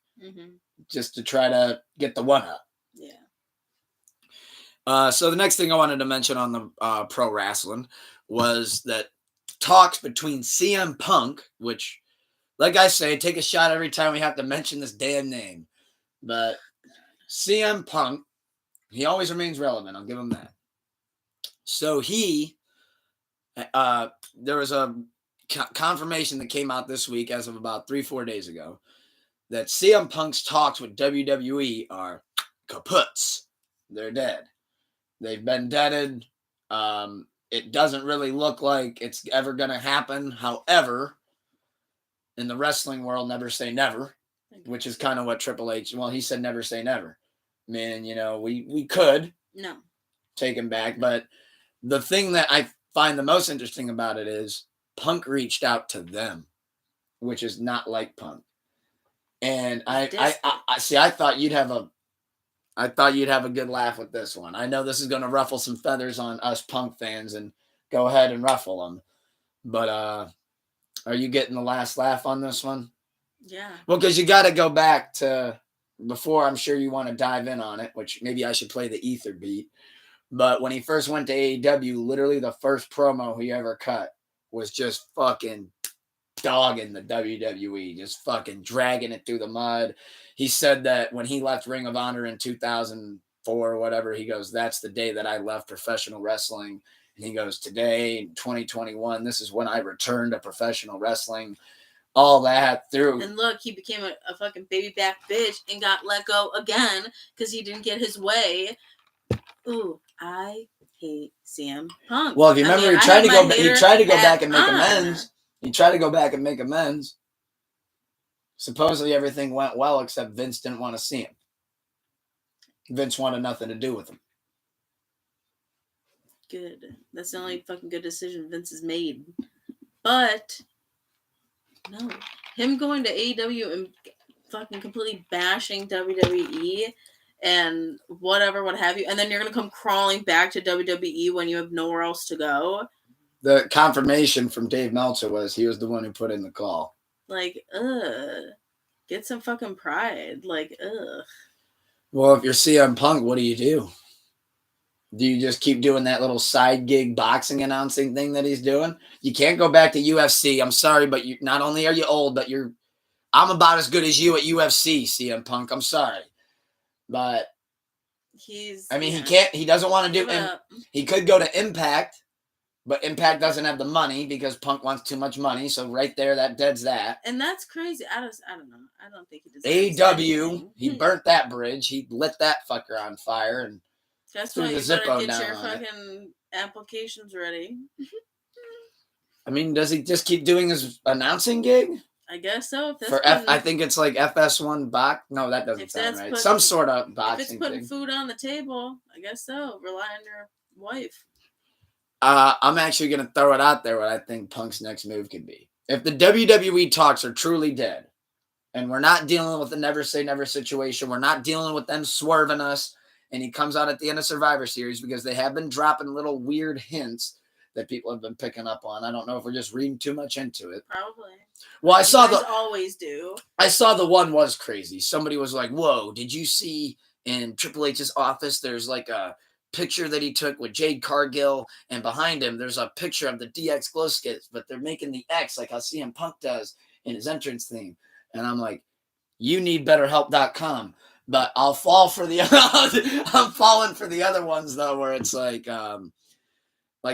just to try to get the one up. Yeah. So the next thing I wanted to mention on the pro wrestling was that talks between CM Punk, which, like I say, take a shot every time we have to mention this damn name. But CM Punk, he always remains relevant. I'll give him that. So there was a confirmation that came out this week as of about 3-4 days ago that CM Punk's talks with WWE are kaputs. They're dead. They've been deaded. It doesn't really look like it's ever going to happen. However, in the wrestling world, never say never, which is kind of what Triple H, he said never say never. I mean, we could take him back, but the thing that I find the most interesting about it is Punk reached out to them, which is not like Punk. And I thought you'd have a good laugh with this one. I know this is going to ruffle some feathers on us Punk fans, and go ahead and ruffle them. But Are you getting the last laugh on this one? Yeah. Well, because you got to go back to before. I'm sure you want to dive in on it, which maybe I should play the ether beat. But when he first went to AEW, literally the first promo he ever cut was just fucking dogging the WWE, just fucking dragging it through the mud. He said that when he left Ring of Honor in 2004 or whatever, he goes, that's the day that I left professional wrestling. And he goes, today in 2021, this is when I returned to professional wrestling. All that through. And look, he became a fucking baby back bitch and got let go again because he didn't get his way. Ooh, I hate CM Punk. Well, if you remember, he tried to go back and make amends. He tried to go back and make amends. Supposedly everything went well, except Vince didn't want to see him. Vince wanted nothing to do with him. Good. That's the only fucking good decision Vince has made. But no, him going to AEW and fucking completely bashing WWE and whatever, what have you, and then you're gonna come crawling back to WWE when you have nowhere else to go. The confirmation from Dave Meltzer was he was the one who put in the call. Like, get some fucking pride. Like, Well, if you're CM Punk, what do you do? Do you just keep doing that little side gig boxing announcing thing that he's doing? You can't go back to UFC. I'm sorry, but you not only are you old, but I'm about as good as you at UFC, CM Punk. I'm sorry. But he doesn't want to do it. He could go to Impact, but Impact doesn't have the money because Punk wants too much money. So right there, that deads that. And that's crazy. I don't know. I don't think he deserves AEW, he burnt that bridge. He lit that fucker on fire and that's why you better get your fucking applications ready. I mean, does he just keep doing his announcing gig? I guess so. I think it's like FS1 box. No, that doesn't sound right. Some sort of boxing if it's putting food on the table, I guess so. Rely on your wife. I'm actually going to throw it out there what I think Punk's next move could be. If the WWE talks are truly dead, and we're not dealing with the never say never situation, we're not dealing with them swerving us, and he comes out at the end of Survivor Series because they have been dropping little weird hints that people have been picking up on. I don't know if we're just reading too much into it. Probably. Well, I saw always do. I saw the one was crazy. Somebody was like, "Whoa, did you see in Triple H's office there's like a picture that he took with Jade Cargill, and behind him there's a picture of the DX glow skits, but they're making the X like how CM Punk does in his entrance theme." And I'm like, "You need betterhelp.com." But I'll fall for the I'm falling for the other ones though, where it's like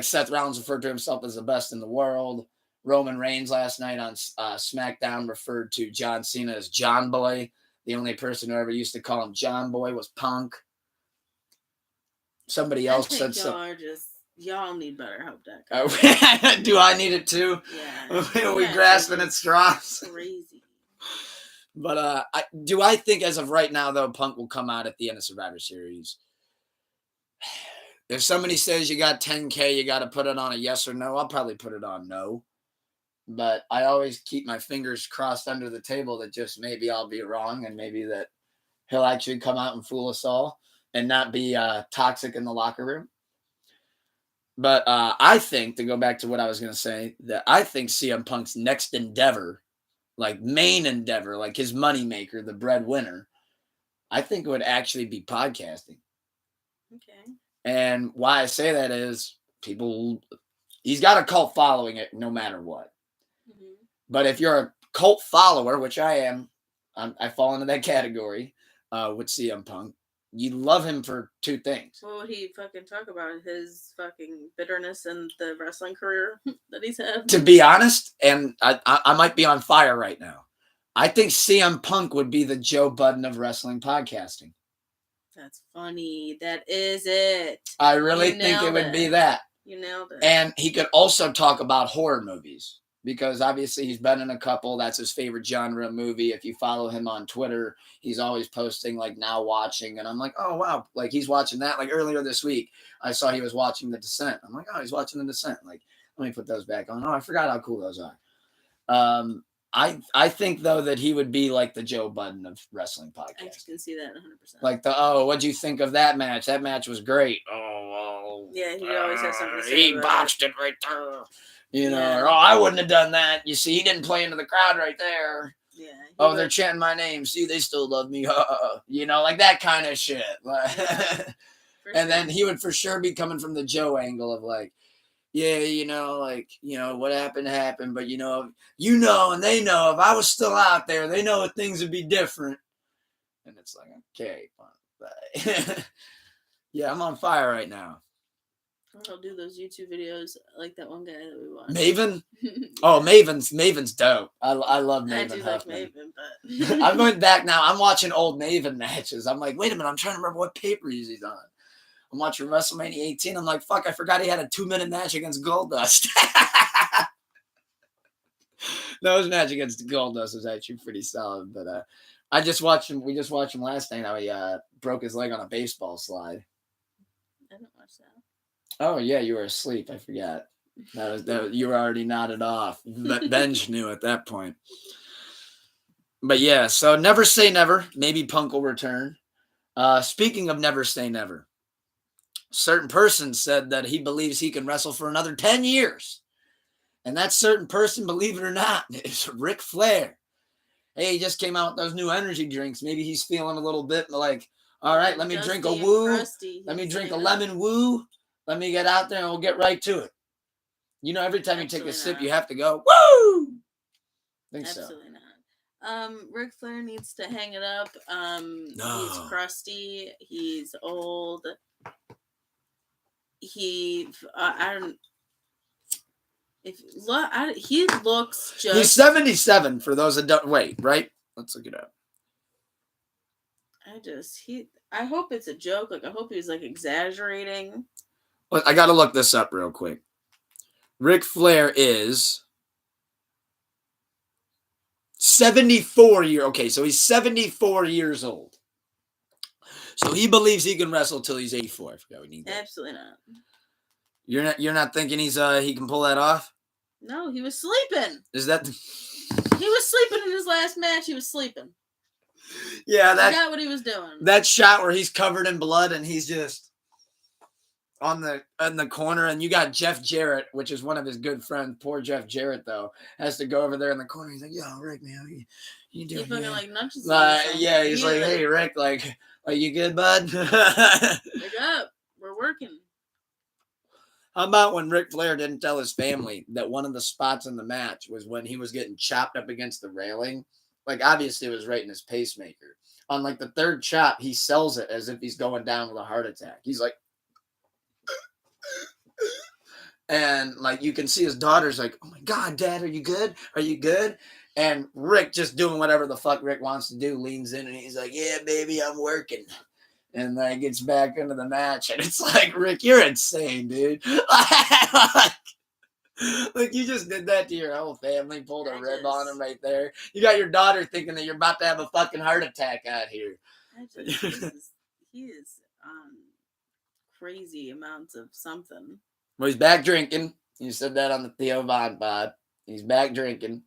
Seth Rollins referred to himself as the best in the world. Roman Reigns last night on SmackDown referred to John Cena as John Boy. The only person who ever used to call him John Boy was Punk. Somebody else said so. Y'all need betterhelp.com. Do I need it too? Yeah. We grasping at straws. Crazy. But I think as of right now, though, Punk will come out at the end of Survivor Series. If somebody says you got 10K, you got to put it on a yes or no, I'll probably put it on no. But I always keep my fingers crossed under the table that just maybe I'll be wrong and maybe that he'll actually come out and fool us all and not be toxic in the locker room. But I think, to go back to what I was going to say, that I think CM Punk's next endeavor, like main endeavor, like his moneymaker, the breadwinner, I think it would actually be podcasting. Okay. And why I say that is he's got a cult following it no matter what. Mm-hmm. But if you're a cult follower, which I am, I fall into that category with CM Punk. You love him for two things. What would he fucking talk about? His fucking bitterness and the wrestling career that he's had? To be honest, and I might be on fire right now, I think CM Punk would be the Joe Budden of wrestling podcasting. That's funny. That is it. I really think it would be that. You nailed it. And he could also talk about horror movies because obviously he's been in a couple. That's his favorite genre movie. If you follow him on Twitter, he's always posting like now watching. And I'm like, oh, wow. Like he's watching that. Like earlier this week, I saw he was watching The Descent. I'm like, oh, he's watching The Descent. Like, let me put those back on. Oh, I forgot how cool those are. I think, though, that he would be like the Joe Budden of wrestling podcast. I can see that 100%. Like what'd you think of that match? That match was great. Oh, yeah, he always has something to say. He botched it right there. You know, Yeah. or, oh, I wouldn't have done that. You see, he didn't play into the crowd right there. Yeah. Oh, they're chanting my name. See, they still love me. You know, like that kind of shit. And then he would for sure be coming from the Joe angle of like, yeah, you know, like, you know, what happened happened. But, you know, and they know if I was still out there, they know things would be different. And it's like, okay, fine. Yeah, I'm on fire right now. I'll do those YouTube videos like that one guy that we watched. Maven? Oh, Maven's dope. I love Maven. I do Huffman. like Maven, but I'm going back now. I'm watching old Maven matches. I'm like, wait a minute, I'm trying to remember what pay-per-views he's on. I'm watching WrestleMania 18. I'm like, fuck, I forgot he had a 2-minute match against Goldust. No, his match against Goldust was actually pretty solid, but I just watched him. We just watched him last night. How he broke his leg on a baseball slide. I didn't watch that. Oh yeah, you were asleep. I forgot. That you were already nodded off. But Benj knew at that point. But yeah, so never say never. Maybe Punk will return. Speaking of never say never, certain person said that he believes he can wrestle for another 10 years. And that certain person, believe it or not, is Ric Flair. Hey, he just came out with those new energy drinks. Maybe he's feeling a little bit like, all right, let me drink a woo. Let me drink a lemon woo. Let me get out there and we'll get right to it. You know, every time you take a sip, you have to go, woo! Absolutely not. Ric Flair needs to hang it up. No. He's crusty. He's old. He looks just. He's 77 for those that don't wait, right? Let's look it up. I hope it's a joke. Like, I hope he's like exaggerating. Well, I got to look this up real quick. Ric Flair is 74 years. Okay, so he's 74 years old. So he believes he can wrestle till he's 84. I forgot we need that. Absolutely not. You're not thinking he can pull that off? No, he was sleeping. Is that? He was sleeping in his last match. He was sleeping. Yeah, I forgot what he was doing. That shot where he's covered in blood and he's just in the corner, and you got Jeff Jarrett, which is one of his good friends. Poor Jeff Jarrett though has to go over there in the corner. He's like, "Yo, Rick, man, how you doing?" He fucking like nudges. Yeah, he's like, "Hey, Rick, like, are you good, bud?" Wake up, we're working. How about when Ric Flair didn't tell his family that one of the spots in the match was when he was getting chopped up against the railing? Like, obviously, it was right in his pacemaker. On, like, the third chop, he sells it as if he's going down with a heart attack. He's like... And, like, you can see his daughter's like, "Oh, my God, Dad, are you good? Are you good?" And Rick, just doing whatever the fuck Rick wants to do, leans in and he's like, "Yeah, baby, I'm working." And then gets back into the match, and it's like, Rick, you're insane, dude. Like, you just did that to your whole family, pulled a rib on him right there. You got your daughter thinking that you're about to have a fucking heart attack out here. He is crazy amounts of something. Well, he's back drinking. You said that on the Theo Von pod. He's back drinking.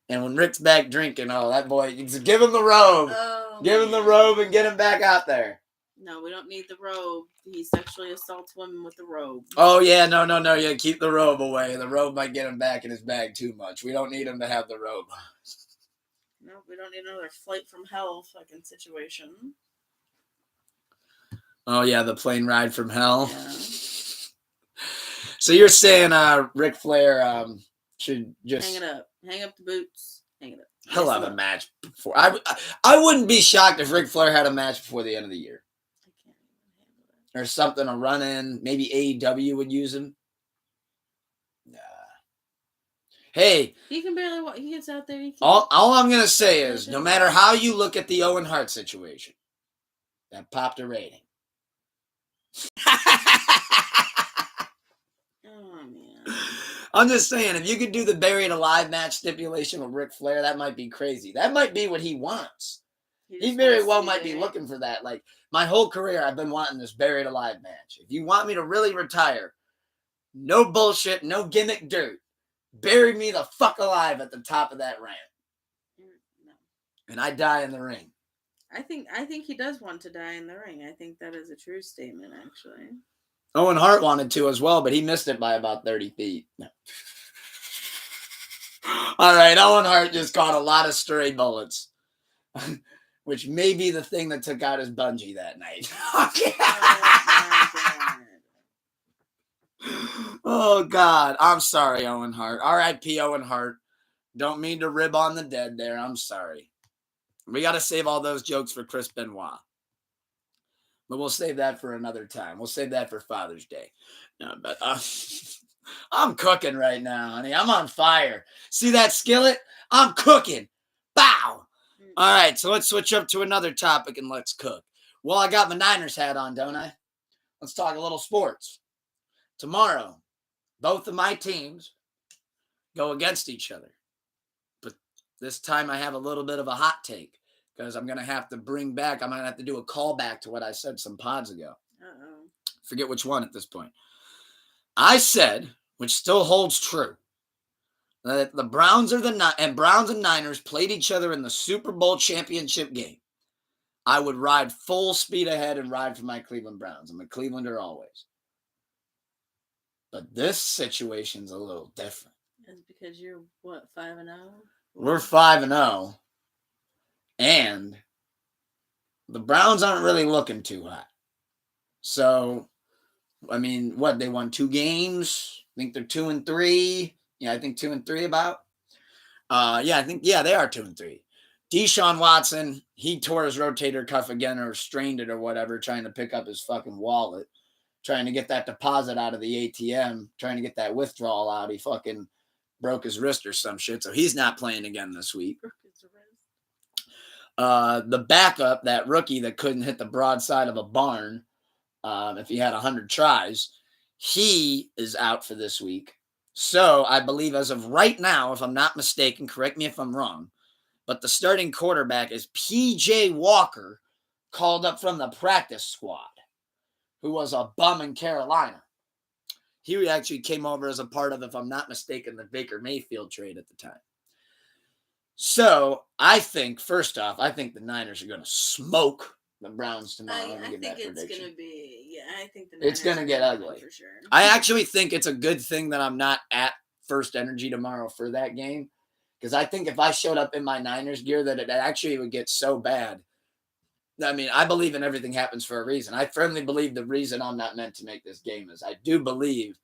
And when Rick's back drinking, oh, that boy, just give him the robe. Oh, give him the robe and get him back out there. No, we don't need the robe. He sexually assaults women with the robe. Oh, yeah, no. Yeah, keep the robe away. The robe might get him back in his bag too much. We don't need him to have the robe. No, we don't need another flight from hell fucking situation. Oh, yeah, the plane ride from hell. Yeah. So you're saying Ric Flair should just... Hang it up. Hang up the boots. Hang it up. He'll have a match before. I wouldn't be shocked if Ric Flair had a match before the end of the year. I can't even handle that. Or something, a run-in. Maybe AEW would use him. Nah. Hey. He can barely walk. He gets out there. All I'm going to say is, no matter how you look at the Owen Hart situation, that popped a rating. Oh, man. I'm just saying, if you could do the buried alive match stipulation with Ric Flair, that might be crazy. That might be what he wants. He very well might be looking for that. Like, my whole career, I've been wanting this buried alive match. If you want me to really retire, no bullshit, no gimmick dirt. Bury me the fuck alive at the top of that ramp. No. And I die in the ring. I think he does want to die in the ring. I think that is a true statement, actually. Owen Hart wanted to as well, but he missed it by about 30 feet. No. All right, Owen Hart just caught a lot of stray bullets, which may be the thing that took out his bungee that night. Oh, God. I'm sorry, Owen Hart. R.I.P. Owen Hart. Don't mean to rib on the dead there. I'm sorry. We got to save all those jokes for Chris Benoit. But we'll save that for another time. We'll save that for Father's Day. No, but I'm cooking right now, honey. I'm on fire. See that skillet? I'm cooking. Bow. All right, so let's switch up to another topic and let's cook. Well, I got my Niners hat on, don't I? Let's talk a little sports. Tomorrow, both of my teams go against each other. But this time I have a little bit of a hot take because I'm going to have to bring back, I'm going to have to do a callback to what I said some pods ago. Forget which one at this point. I said, which still holds true, that the Browns and Niners played each other in the Super Bowl championship game. I would ride full speed ahead and ride for my Cleveland Browns. I'm a Clevelander always. But this situation's a little different. It's because you're, what, 5-0? We're 5-0. And the Browns aren't really looking too hot. So, I mean, what, they won 2 games? I think they're 2-3. Yeah, I think 2-3 about. They are 2-3. Deshaun Watson, he tore his rotator cuff again or strained it or whatever, trying to pick up his fucking wallet, trying to get that deposit out of the ATM, trying to get that withdrawal out. He fucking broke his wrist or some shit, so he's not playing again this week. The backup, that rookie that couldn't hit the broadside of a barn if he had 100 tries, he is out for this week. So I believe as of right now, if I'm not mistaken, correct me if I'm wrong, but the starting quarterback is P.J. Walker, called up from the practice squad, who was a bum in Carolina. He actually came over as a part of, if I'm not mistaken, the Baker Mayfield trade at the time. So I think, first off, I think the Niners are going to smoke the Browns tomorrow. I think it's going to be, I think the Niners it's going to get ugly. For sure. I actually think it's a good thing that I'm not at First Energy tomorrow for that game. Because I think if I showed up in my Niners gear, that it actually would get so bad. I mean, I believe in everything happens for a reason. I firmly believe the reason I'm not meant to make this game is I do believe,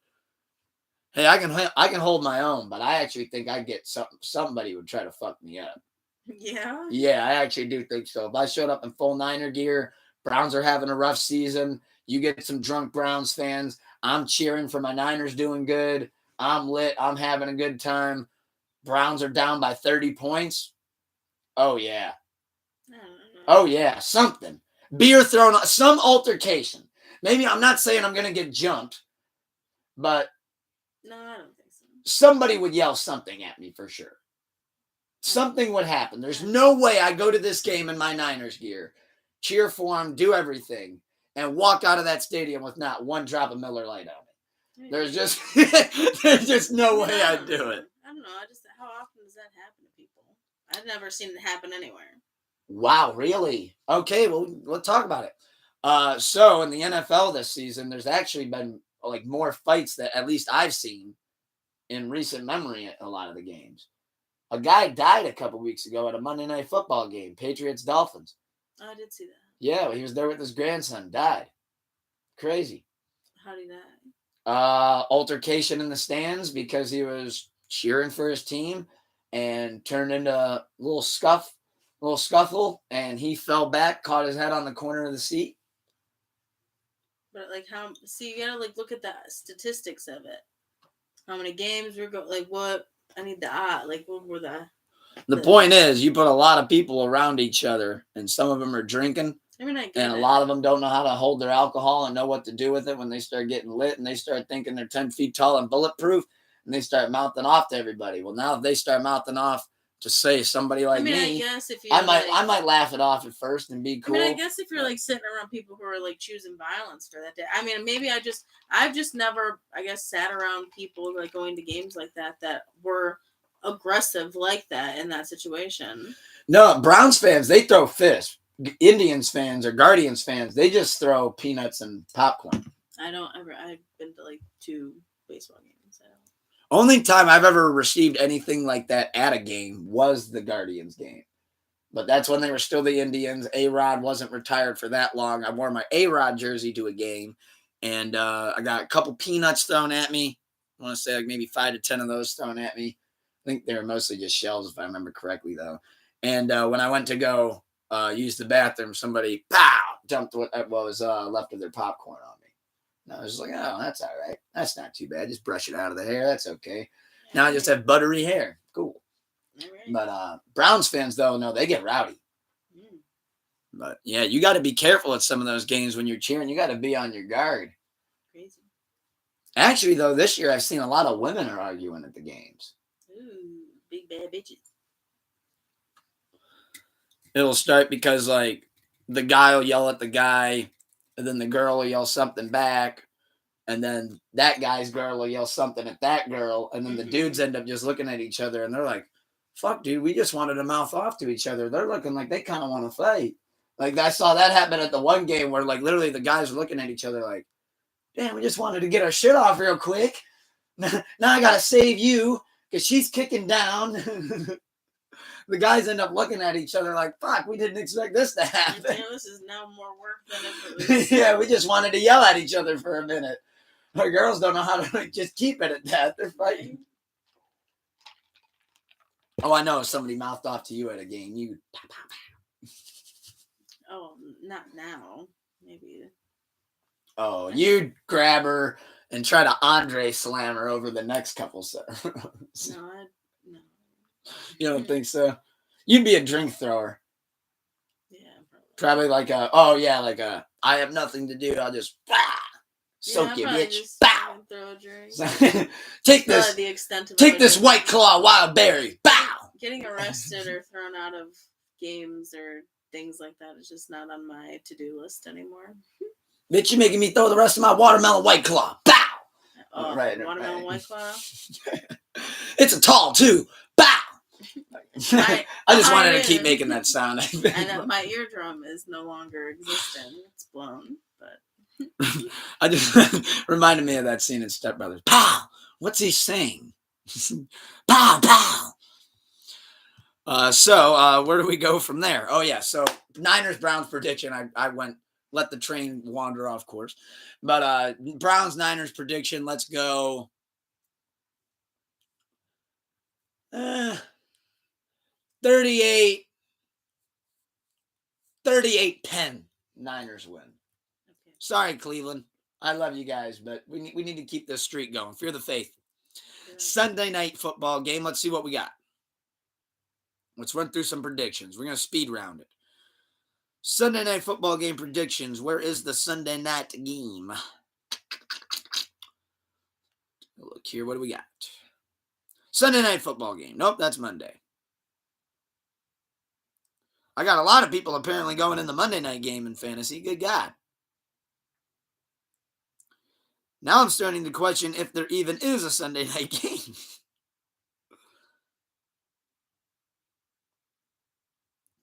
hey, I can hold my own, but I actually think I get somebody would try to fuck me up. Yeah? Yeah, I actually do think so. If I showed up in full Niner gear, Browns are having a rough season, you get some drunk Browns fans, I'm cheering for my Niners doing good, I'm lit, I'm having a good time. Browns are down by 30 points. Oh, yeah. Oh, yeah. Something. Beer thrown on. Some altercation. Maybe I'm not saying I'm going to get jumped, but no, I don't think so. Somebody would yell something at me for sure. Something would happen. There's no way I go to this game in my Niners gear, cheer for them, do everything, and walk out of that stadium with not one drop of Miller Lite on me. There's just no way I'd do it. I don't know. How often does that happen to people? I've never seen it happen anywhere. Wow, really? Okay, well, let's talk about it. So in the NFL this season, there's actually been like more fights that at least I've seen in recent memory at a lot of the games. A guy died a couple weeks ago at a Monday Night Football game, Patriots-Dolphins. Oh, I did see that. Yeah, he was there with his grandson, died. Crazy. How did he die? Altercation in the stands because he was cheering for his team and turned into a little scuffle, and he fell back, caught his head on the corner of the seat. But you gotta look at the statistics of it. How many games we're going? What? I need what were the point is, you put a lot of people around each other, and some of them are drinking. I mean, and a lot of them don't know how to hold their alcohol and know what to do with it when they start getting lit and they start thinking they're 10 feet tall and bulletproof, and they start mouthing off to everybody. Well, now if they start mouthing off to say somebody like me, I guess if you I might laugh it off at first and be cool. I guess if you're sitting around people who are choosing violence for that day. I mean, maybe I've just never, I guess, sat around people going to games like that were aggressive like that in that situation. No, Browns fans, they throw fists. Indians fans or Guardians fans, they just throw peanuts and popcorn. I've been to 2 baseball games. Only time I've ever received anything like that at a game was the Guardians game. But that's when they were still the Indians. A-Rod wasn't retired for that long. I wore my A-Rod jersey to a game, and I got a couple peanuts thrown at me. I want to say like maybe 5 to 10 of those thrown at me. I think they were mostly just shells, if I remember correctly, though. And when I went to go use the bathroom, somebody, pow, dumped what was left of their popcorn on me. And I was just like, oh, that's all right. That's not too bad. Just brush it out of the hair. That's okay. Now I just have buttery hair. Cool. But Browns fans, though, no, they get rowdy. But, yeah, you got to be careful at some of those games when you're cheering. You got to be on your guard. Crazy. Actually, though, this year I've seen a lot of women are arguing at the games. Ooh, big bad bitches. It'll start because, like, the guy will yell at the guy, and then the girl will yell something back, and then that guy's girl will yell something at that girl, and then the dudes end up just looking at each other, and they're like, fuck, dude, we just wanted to mouth off to each other. They're looking like they kind of want to fight. Like, I saw that happen at the one game where, like, literally the guys were looking at each other like, damn, we just wanted to get our shit off real quick. Now I got to save you because she's kicking down. The guys end up looking at each other like, fuck, we didn't expect this to happen. This is now more work than if it was. Yeah, we just wanted to yell at each other for a minute. Our girls don't know how to like, just keep it at that. They're fighting. Oh, I know. Somebody mouthed off to you at a game. You. Oh, not now. Maybe. Oh, you'd grab her and try to Andre slam her over the next couple serves. No. You don't think so? You'd be a drink thrower. Yeah, probably like a, I have nothing to do. I'll just, soak you, bitch. Bow. Throw a drink. Take this. The extent of take this White Claw wild berry. Bow. Getting arrested or thrown out of games or things like that is just not on my to-do list anymore. Bitch, you making me throw the rest of my watermelon White Claw. Bow. Oh, right. Watermelon White Claw. It's a tall too. Bow. I just wanted to keep making that sound. And my eardrum is no longer existent. It's blown, but I just reminded me of that scene in Step Brothers. Pow! What's he saying? Pow! Pow! So where do we go from there? Oh yeah, so Niners Browns prediction. I went let the train wander off course, but Browns Niners prediction. Let's go. 38-10 Niners win. Okay. Sorry, Cleveland. I love you guys, but we need to keep this streak going. Fear the faith. Yeah. Sunday night football game. Let's see what we got. Let's run through some predictions. We're going to speed round it. Sunday night football game predictions. Where is the Sunday night game? Look here. What do we got? Sunday night football game. Nope, that's Monday. I got a lot of people apparently going in the Monday night game in fantasy. Good God. Now I'm starting to question if there even is a Sunday night game.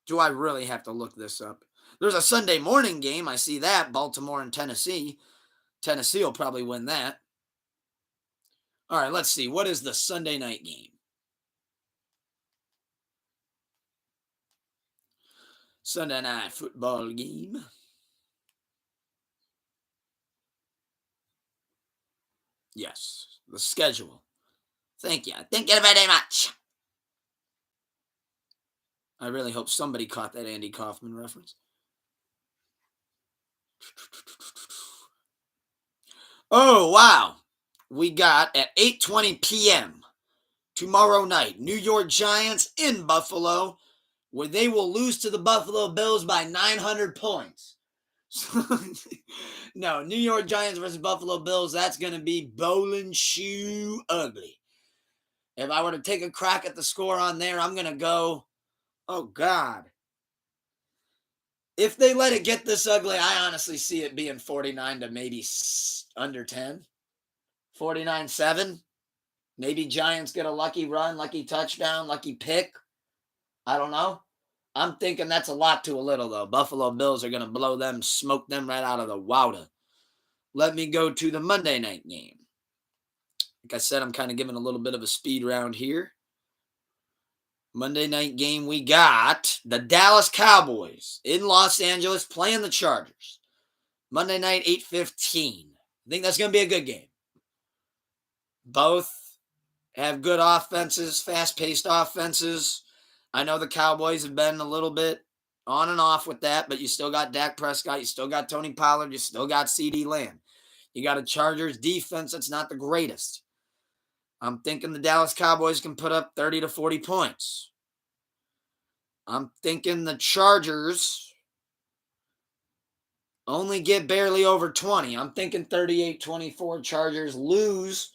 Do I really have to look this up? There's a Sunday morning game. I see that. Baltimore and Tennessee. Tennessee will probably win that. All right, let's see. What is the Sunday night game? Sunday night football game. Yes, the schedule. Thank you. Thank you very much. I really hope somebody caught that Andy Kaufman reference. Oh, wow. We got at 8:20 p.m. tomorrow night, New York Giants in Buffalo, where they will lose to the Buffalo Bills by 900 points. No, New York Giants versus Buffalo Bills, that's going to be bowling shoe ugly. If I were to take a crack at the score on there, I'm going to go, oh, God. If they let it get this ugly, I honestly see it being 49 to maybe under 10. 49-7. Maybe Giants get a lucky run, lucky touchdown, lucky pick. I don't know. I'm thinking that's a lot to a little, though. Buffalo Bills are going to blow them, smoke them right out of the water. Let me go to the Monday night game. Like I said, I'm kind of giving a little bit of a speed round here. Monday night game, we got the Dallas Cowboys in Los Angeles playing the Chargers. Monday night, 8:15. I think that's going to be a good game. Both have good offenses, fast-paced offenses. I know the Cowboys have been a little bit on and off with that, but you still got Dak Prescott, you still got Tony Pollard, you still got CeeDee Lamb. You got a Chargers defense that's not the greatest. I'm thinking the Dallas Cowboys can put up 30 to 40 points. I'm thinking the Chargers only get barely over 20. I'm thinking 38-24 Chargers lose,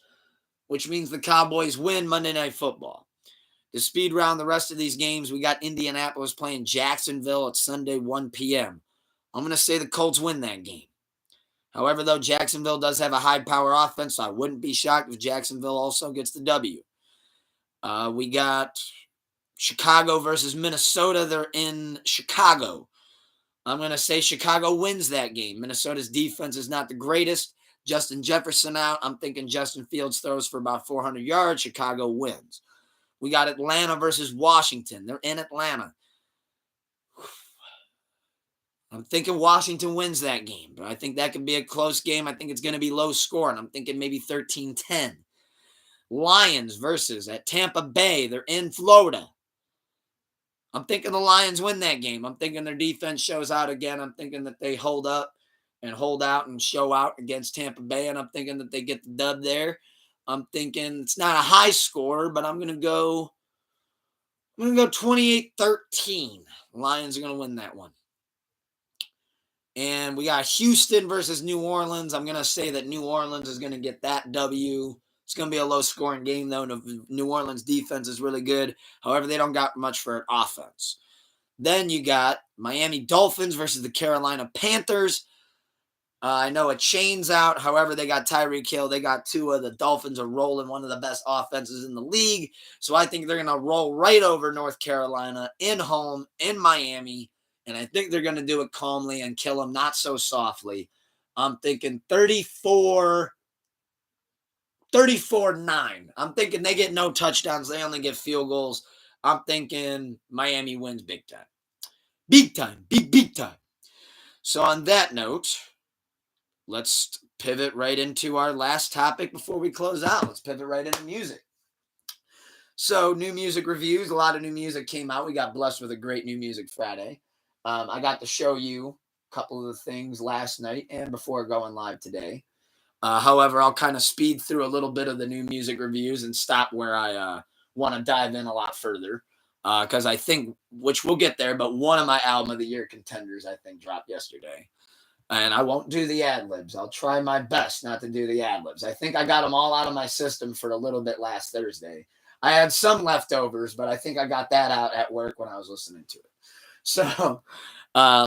which means the Cowboys win Monday Night Football. To speed round the rest of these games, we got Indianapolis playing Jacksonville at Sunday, 1 p.m. I'm going to say the Colts win that game. However, though, Jacksonville does have a high-power offense, so I wouldn't be shocked if Jacksonville also gets the W. We got Chicago versus Minnesota. They're in Chicago. I'm going to say Chicago wins that game. Minnesota's defense is not the greatest. Justin Jefferson out. I'm thinking Justin Fields throws for about 400 yards. Chicago wins. We got Atlanta versus Washington. They're in Atlanta. I'm thinking Washington wins that game, but I think that could be a close game. I think it's going to be low scoring. I'm thinking maybe 13-10. Lions versus at Tampa Bay. They're in Florida. I'm thinking the Lions win that game. I'm thinking their defense shows out again. I'm thinking that they hold up and hold out and show out against Tampa Bay, and I'm thinking that they get the dub there. I'm thinking it's not a high score, but I'm going to go 28-13. Lions are going to win that one. And we got Houston versus New Orleans. I'm going to say that New Orleans is going to get that W. It's going to be a low-scoring game, though. New Orleans' defense is really good. However, they don't got much for an offense. Then you got Miami Dolphins versus the Carolina Panthers. I know a chain's out. However, they got Tyreek Hill. They got Tua. The Dolphins are rolling, one of the best offenses in the league. So I think they're going to roll right over North Carolina in home in Miami. And I think they're going to do it calmly and kill them not so softly. I'm thinking 34-9. I'm thinking they get no touchdowns. They only get field goals. I'm thinking Miami wins big time. Big time. Big time. So on that note, let's pivot right into our last topic before we close out. Let's pivot right into music. So new music reviews. A lot of new music came out. We got blessed with a great New Music Friday. I got to show you a couple of the things last night and before going live today. However, I'll kind of speed through a little bit of the new music reviews and stop where I want to dive in a lot further. Because I think, which we'll get there, but one of my album of the year contenders, I think, dropped yesterday. And I won't do the ad-libs. I'll try my best not to do the ad-libs. I think I got them all out of my system for a little bit last Thursday. I had some leftovers, but I think I got that out at work when I was listening to it. So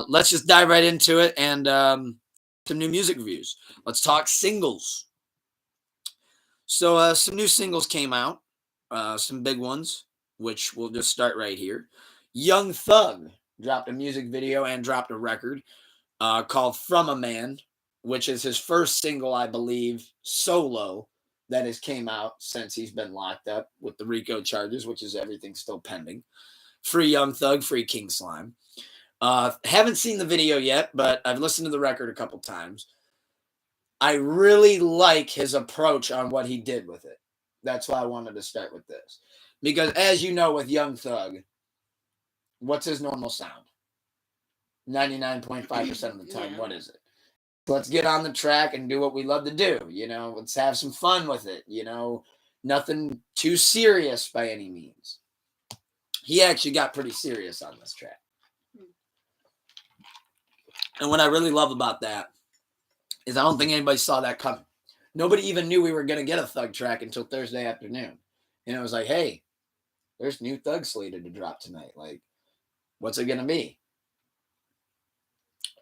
let's just dive right into it and some new music reviews. Let's talk singles. So some new singles came out, some big ones, which we'll just start right here. Young Thug dropped a music video and dropped a record called From a Man, which is his first single, I believe, solo that has came out since he's been locked up with the RICO charges, which is everything still pending. Free Young Thug, free King Slime. Haven't seen the video yet, but I've listened to the record a couple times. I really like his approach on what he did with it. That's why I wanted to start with this. Because as you know with Young Thug, what's his normal sound? 99.5% of the time, yeah. What is it? Let's get on the track and do what we love to do. Let's have some fun with it. Nothing too serious by any means. He actually got pretty serious on this track. And what I really love about that is I don't think anybody saw that coming. Nobody even knew we were going to get a Thug track until Thursday afternoon. And it was like, hey, there's new Thug slated to drop tonight. Like, what's it going to be?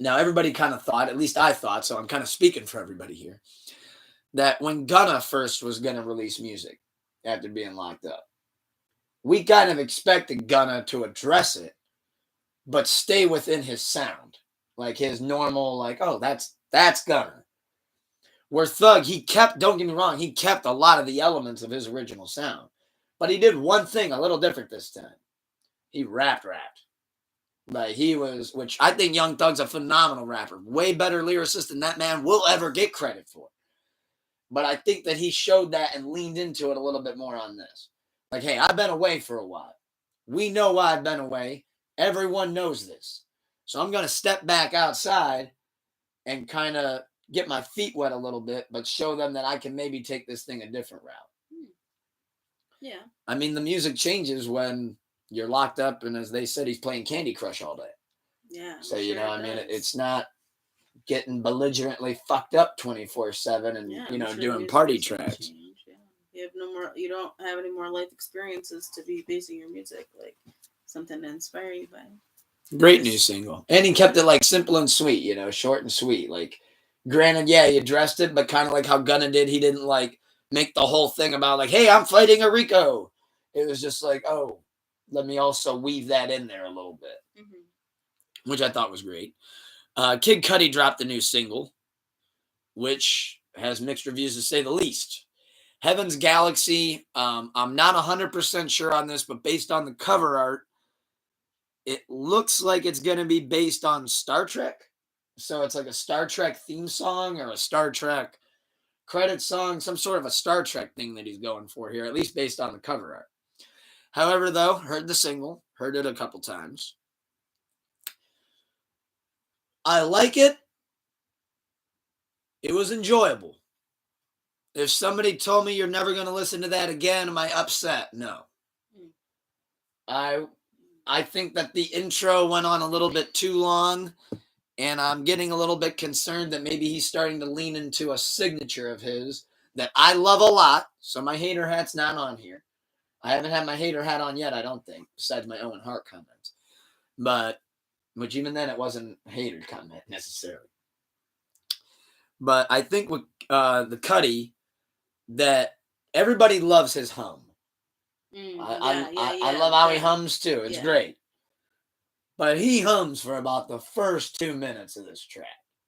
Now, everybody kind of thought, at least I thought, so I'm kind of speaking for everybody here, that when Gunna first was going to release music after being locked up, we kind of expected Gunna to address it, but stay within his sound. Like his normal, like, oh, that's Gunna. Where Thug, don't get me wrong, he kept a lot of the elements of his original sound. But he did one thing a little different this time. He rapped. Like which I think Young Thug's a phenomenal rapper. Way better lyricist than that man will ever get credit for. But I think that he showed that and leaned into it a little bit more on this. Like, hey, I've been away for a while. We know why I've been away. Everyone knows this. So I'm going to step back outside and kind of get my feet wet a little bit, but show them that I can maybe take this thing a different route. Yeah. I mean, the music changes when you're locked up, and as they said, he's playing Candy Crush all day. Yeah. So, it's not getting belligerently fucked up 24/7 and, doing party tracks. Yeah. You don't have any more life experiences to be basing your music, like something to inspire you by. Great new single. And he kept it like simple and sweet, short and sweet. Like, granted, yeah, he addressed it, but kind of like how Gunna did, he didn't like make the whole thing about like, hey, I'm fighting a Rico. It was just like, oh, let me also weave that in there a little bit, which I thought was great. Kid Cudi dropped a new single, which has mixed reviews to say the least. Heaven's Galaxy. I'm not 100% sure on this, but based on the cover art, it looks like it's going to be based on Star Trek. So it's like a Star Trek theme song or a Star Trek credit song, some sort of a Star Trek thing that he's going for here, at least based on the cover art. However, though, heard the single, heard it a couple times. I like it. It was enjoyable. If somebody told me you're never going to listen to that again, am I upset? No. I think that the intro went on a little bit too long, and I'm getting a little bit concerned that maybe he's starting to lean into a signature of his that I love a lot. So my hater hat's not on here. I haven't had my hater hat on yet, I don't think, besides my Owen Hart comments. Which even then, it wasn't a hater comment necessarily. But I think with the Cudi, that everybody loves his hum. I love how he hums too. It's great. But he hums for about the first 2 minutes of this track.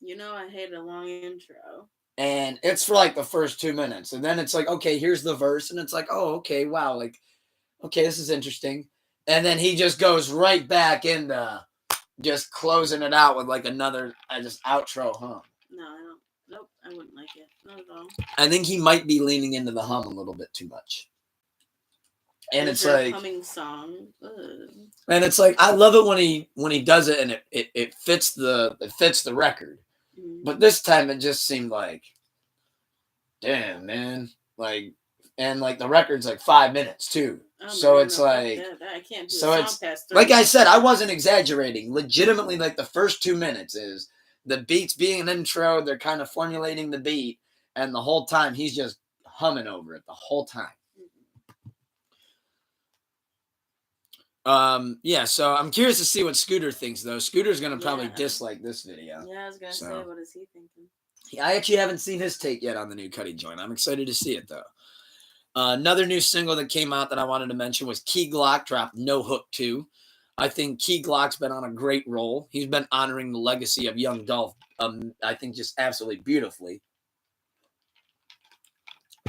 I hate a long intro. And it's for like the first 2 minutes. And then it's like, okay, here's the verse. And it's like, oh, okay, wow. Like, okay, this is interesting. And then he just goes right back into just closing it out with like another just outro hum. No, I don't. Nope, I wouldn't like it. Not at all. I think he might be leaning into the hum a little bit too much. And it's like a humming song. Ugh. And it's like I love it when he does it and it fits the record. But this time it just seemed like, damn, man. Like, and like the record's like 5 minutes too. Oh, so it's like I can't do so a it's song past 30 like I said, minutes. I wasn't exaggerating. Legitimately, like the first 2 minutes is the beats being an intro, they're kind of formulating the beat, and the whole time he's just humming over it the whole time. Yeah, so I'm curious to see what Scooter thinks, though. Scooter's going to probably dislike this video. Yeah, I was going to say, what is he thinking? I actually haven't seen his take yet on the new Cudi joint. I'm excited to see it, though. Another new single that came out that I wanted to mention was Key Glock dropped No Hook 2. I think Key Glock's been on a great roll. He's been honoring the legacy of Young Dolph, I think, just absolutely beautifully.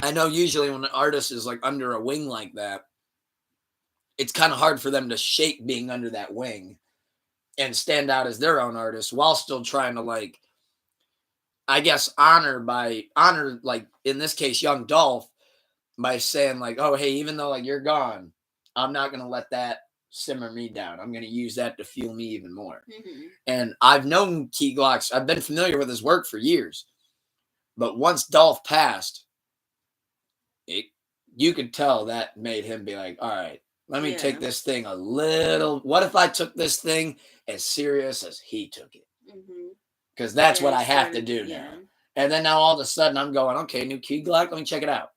I know usually when an artist is like under a wing like that, it's kind of hard for them to shake being under that wing and stand out as their own artist while still trying to, like, I guess, honor, like, in this case, Young Dolph, by saying, like, oh, hey, even though, like, you're gone, I'm not going to let that simmer me down. I'm going to use that to fuel me even more. And I've known Key Glock's, I've been familiar with his work for years. But once Dolph passed, you could tell that made him be like, all right, let me take this thing a little. What if I took this thing as serious as he took it? Because that's what I have to do now. And then now all of a sudden I'm going, okay, new Key Glock, let me check it out.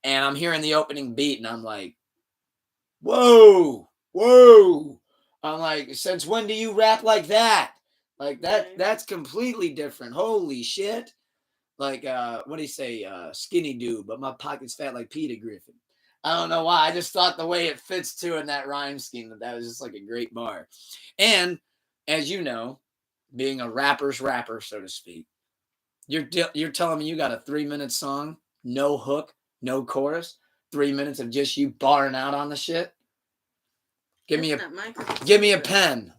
And I'm hearing the opening beat and I'm like, whoa. I'm like, since when do you rap like that? Like that's completely different. Holy shit. Like, what do you say? Skinny dude, but my pocket's fat like Peter Griffin. I don't know why. I just thought the way it fits too in that rhyme scheme that was just like a great bar. And as you know, being a rapper's rapper, so to speak, You're telling me you got a 3-minute song, no hook, no chorus, 3 minutes of just you barring out on the shit? Give me a pen.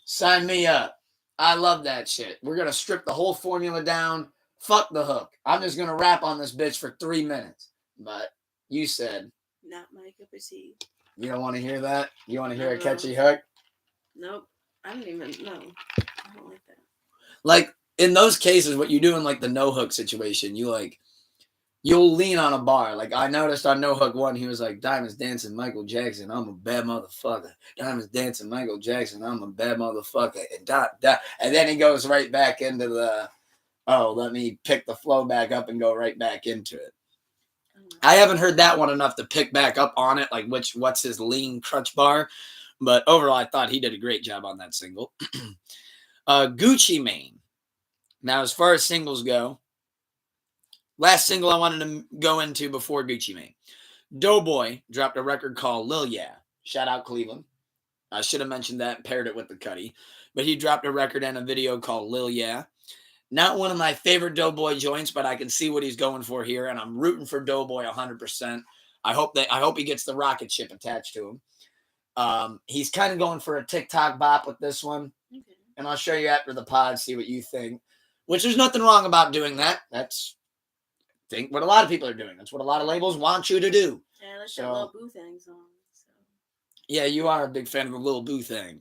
Sign me up. I love that shit. We're gonna strip the whole formula down. Fuck the hook. I'm just gonna rap on this bitch for 3 minutes. But you said not my cup of tea. You don't want to hear that? You want to hear a catchy hook? Nope. I don't even know. I don't like that. Like in those cases, what you do in like the no hook situation, you'll lean on a bar. Like I noticed on No Hook 1, he was like, Diamonds dancing Michael Jackson, I'm a bad motherfucker. Diamonds dancing Michael Jackson, I'm a bad motherfucker. And then he goes right back into the, let me pick the flow back up and go right back into it. I haven't heard that one enough to pick back up on it, like what's his lean crutch bar. But overall, I thought he did a great job on that single. Gucci Mane. Now, as far as singles go, last single I wanted to go into before Gucci Mane. Doughboy dropped a record called Lil Yeah. Shout out Cleveland. I should have mentioned that and paired it with the Cuddy. But he dropped a record and a video called Lil Yeah. Not one of my favorite Doughboy joints, but I can see what he's going for here, and I'm rooting for Doughboy 100%. I hope he gets the rocket ship attached to him. He's kind of going for a TikTok bop with this one, and I'll show you after the pod, see what you think. Which there's nothing wrong about doing that. That's what a lot of people are doing. That's what a lot of labels want you to do. Yeah, that's that Lil Boo thing song. So. Yeah, you are a big fan of the Lil Boo thing,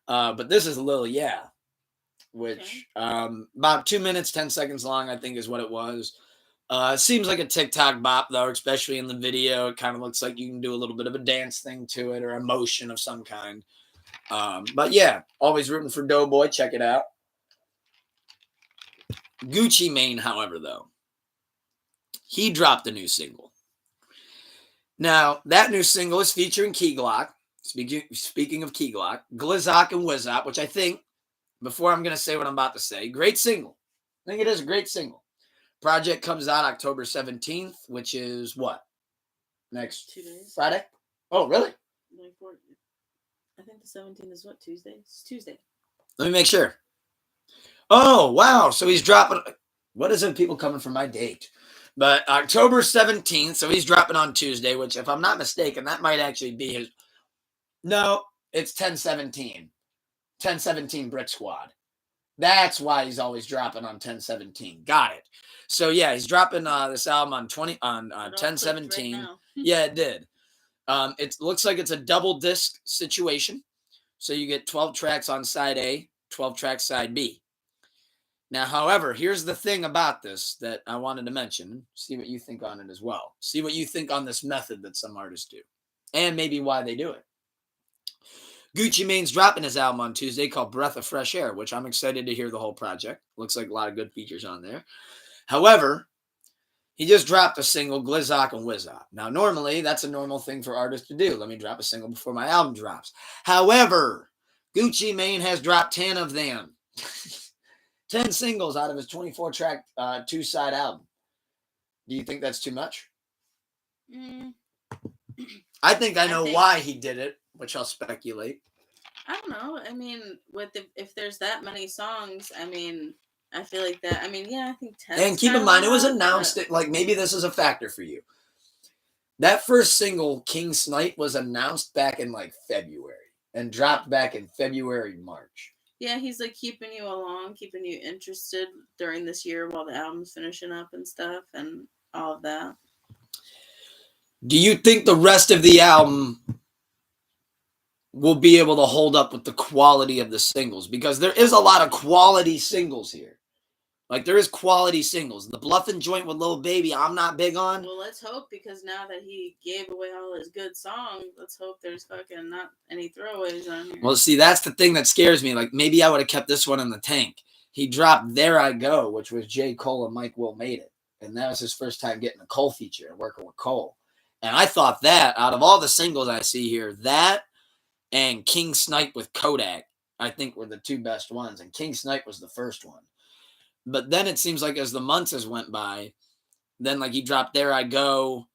but this is Lil Yeah. Which about 2 minutes, 10 seconds long, I think is what it was. Seems like a TikTok bop, though, especially in the video. It kind of looks like you can do a little bit of a dance thing to it or a motion of some kind. But yeah, always rooting for Doughboy. Check it out. Gucci Mane, however, though, he dropped a new single. Now, that new single is featuring Key Glock. Speaking of Key Glock, Glizzock and Wizzop, which I think, before I'm going to say what I'm about to say, great single. I think it is a great single. Project comes out October 17th, which is what? Next 2 days. Friday? Oh, really? I think the 17th is what, Tuesday? It's Tuesday. Let me make sure. Oh, wow. So he's dropping. What is it? People coming from my date. But October 17th, so he's dropping on Tuesday, which, if I'm not mistaken, that might actually be his. No, it's 10/17. 10/17 Brick Squad. That's why he's always dropping on 10/17. Got it. So yeah, he's dropping this album on 10/17. Right yeah, it did. It looks like it's a double disc situation. So you get 12 tracks on side A, 12 tracks side B. Now, however, here's the thing about this that I wanted to mention. See what you think on it as well. See what you think on this method that some artists do, and maybe why they do it. Gucci Mane's dropping his album on Tuesday called Breath of Fresh Air, which I'm excited to hear the whole project. Looks like a lot of good features on there. However, he just dropped a single, Glizzock and Wizzop. Now, normally, that's a normal thing for artists to do. Let me drop a single before my album drops. However, Gucci Mane has dropped 10 of them. 10 singles out of his 24-track two-side album. Do you think that's too much? I think I know why he did it, which I'll speculate. I don't know. I mean, if there's that many songs, I mean, I feel like that. I mean, yeah, I think 10. And keep in mind, it was announced. Like maybe this is a factor for you. That first single, King Snipe, was announced back in like February and dropped back in February, March. Yeah, he's like keeping you along, keeping you interested during this year while the album's finishing up and stuff and all of that. Do you think the rest of the album will be able to hold up with the quality of the singles? Because there is a lot of quality singles here. Like, there is quality singles. The Bluffin' joint with Lil Baby, I'm not big on. Well, let's hope, because now that he gave away all his good songs, let's hope there's fucking not any throwaways on here. Well, see, that's the thing that scares me. Like, maybe I would have kept this one in the tank. He dropped There I Go, which was J. Cole and Mike Will Made It. And that was his first time getting a Cole feature and working with Cole. And I thought that, out of all the singles I see here, that and King Snipe with Kodak, I think were the two best ones. And King Snipe was the first one. But then it seems like as the months has went by, then like he dropped There I Go.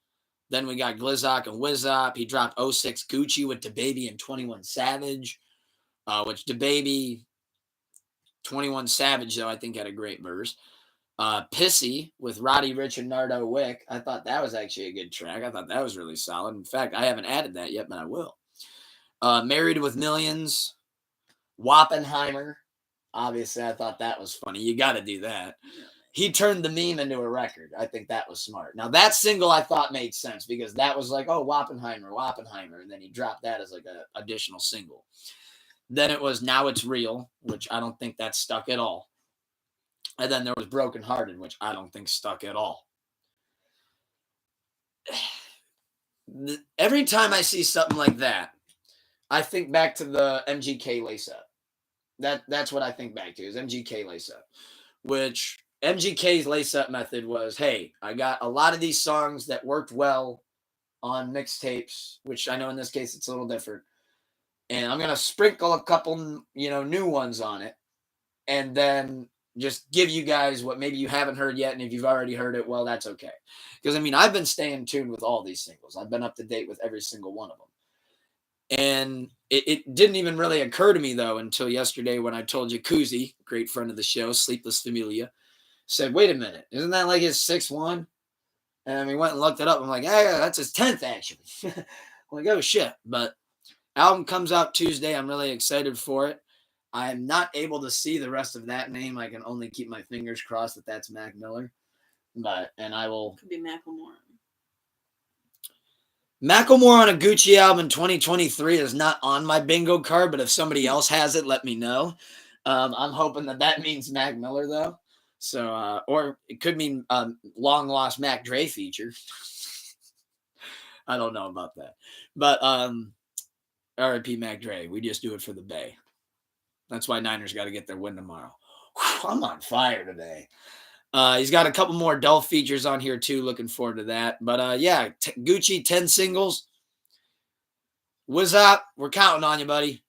Then we got Glizzock and Wizzop. He dropped 06 Gucci with DaBaby and 21 Savage, which DaBaby, 21 Savage, though, I think had a great verse. Pissy with Roddy Ricch and Nardo Wick. I thought that was actually a good track. I thought that was really solid. In fact, I haven't added that yet, but I will. Married with Millions, Wappenheimer. Obviously, I thought that was funny. You got to do that. He turned the meme into a record. I think that was smart. Now, that single I thought made sense because that was like, oh, Wappenheimer. And then he dropped that as like an additional single. Then it was Now It's Real, which I don't think that stuck at all. And then there was Broken Hearted, which I don't think stuck at all. Every time I see something like that, I think back to the MGK lace-up. That's what I think back to is MGK lace-up, which MGK's lace-up method was, hey, I got a lot of these songs that worked well on mixtapes, which I know in this case it's a little different. And I'm going to sprinkle a couple, new ones on it. And then just give you guys what maybe you haven't heard yet. And if you've already heard it, well, that's okay. Because, I've been staying tuned with all these singles. I've been up to date with every single one of them. And it didn't even really occur to me, though, until yesterday when I told Jacuzzi, great friend of the show, Sleepless Familia, said, wait a minute, isn't that like his 6-1? And we went and looked it up. I'm like, yeah, that's his 10th, actually. I'm like, oh, shit. But album comes out Tuesday. I'm really excited for it. I'm not able to see the rest of that name. I can only keep my fingers crossed that that's Mac Miller. And I will. Could be Macklemore. Macklemore on a Gucci album in 2023 is not on my bingo card, but if somebody else has it, let me know. I'm hoping that means Mac Miller, though. So, or it could mean long lost Mac Dre feature. I don't know about that. But R.I.P. Mac Dre. We just do it for the Bay. That's why Niners got to get their win tomorrow. Whew, I'm on fire today. He's got a couple more Dolph features on here, too. Looking forward to that. But, Gucci, 10 singles. What's up? We're counting on you, buddy.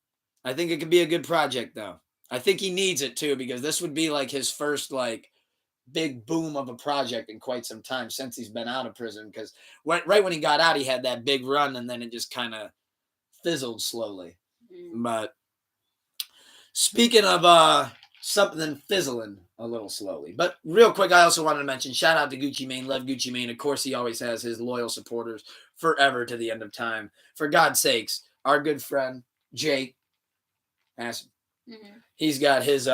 I think it could be a good project, though. I think he needs it, too, because this would be like his first, big boom of a project in quite some time since he's been out of prison. Because right when he got out, he had that big run, and then it just kind of fizzled slowly. But speaking of something fizzling a little slowly. But real quick, I also wanted to mention, shout out to Gucci Mane. Love Gucci Mane. Of course, he always has his loyal supporters forever to the end of time. For God's sakes, our good friend, Jake, he's got his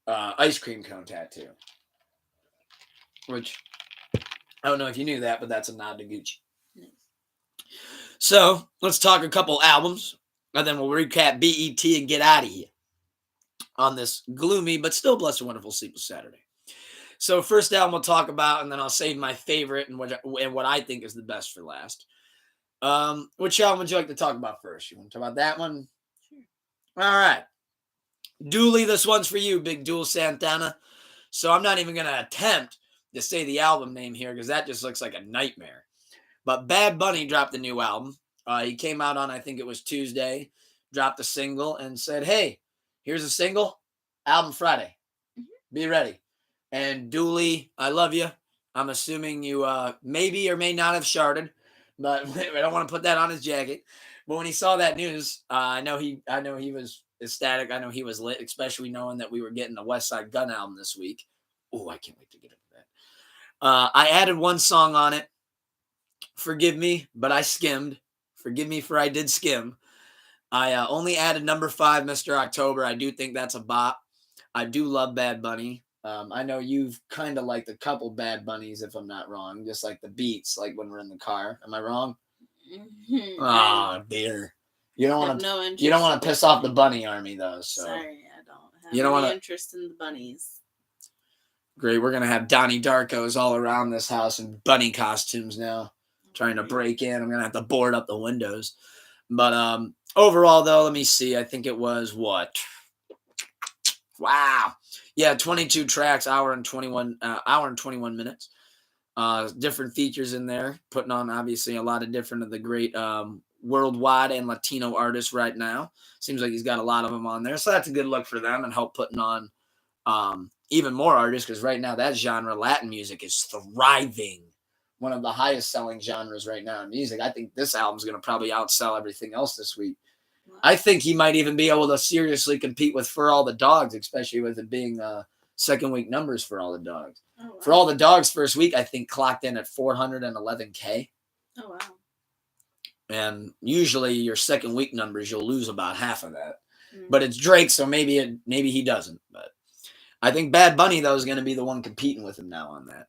ice cream cone tattoo. Which, I don't know if you knew that, but that's a nod to Gucci. Nice. So, let's talk a couple albums, and then we'll recap BET and get out of here on this gloomy but still blessed and wonderful Sleepless Saturday. So first album we'll talk about, and then I'll save my favorite and what I think is the best for last. Which album would you like to talk about first? You want to talk about that one? Sure. All right. Dooley, this one's for you, Big Duel Santana. So I'm not even going to attempt to say the album name here because that just looks like a nightmare. But Bad Bunny dropped a new album. He came out on, I think it was Tuesday, dropped a single and said, hey, here's a single, album Friday. Be ready. And Dooley, I love you. I'm assuming you maybe or may not have sharded, but I don't want to put that on his jacket. But when he saw that news, I know he was ecstatic. I know he was lit, especially knowing that we were getting the West Side Gun album this week. Oh, I can't wait to get into that. I added one song on it. Forgive me, but I skimmed. Forgive me for I did skim. I only added number 5, Mr. October. I do think that's a bop. I do love Bad Bunny. I know you've kind of liked a couple Bad Bunnies, if I'm not wrong, just like the beats, like when we're in the car. Am I wrong? Oh, dear. You don't want to piss off the bunny army, though. So. Sorry, I don't have any interest in the bunnies. Great. We're going to have Donnie Darkos all around this house in bunny costumes now, trying to break in. I'm going to have to board up the windows. But overall, though, let me see. I think it was what? Wow. Yeah, 22 tracks, hour and 21 minutes. Different features in there, putting on obviously a lot of different of the great worldwide and Latino artists right now. Seems like he's got a lot of them on there, so that's a good look for them and help putting on even more artists because right now that genre, Latin music, is thriving. One of the highest selling genres right now in music. I think this album's going to probably outsell everything else this week. Wow. I think he might even be able to seriously compete with For All the Dogs, especially with it being second week numbers for all the dogs. Oh, wow. For all the dogs, first week, I think clocked in at 411K. Oh, wow. And usually your second week numbers, you'll lose about half of that. But it's Drake, so maybe he doesn't. But I think Bad Bunny, though, is going to be the one competing with him now on that.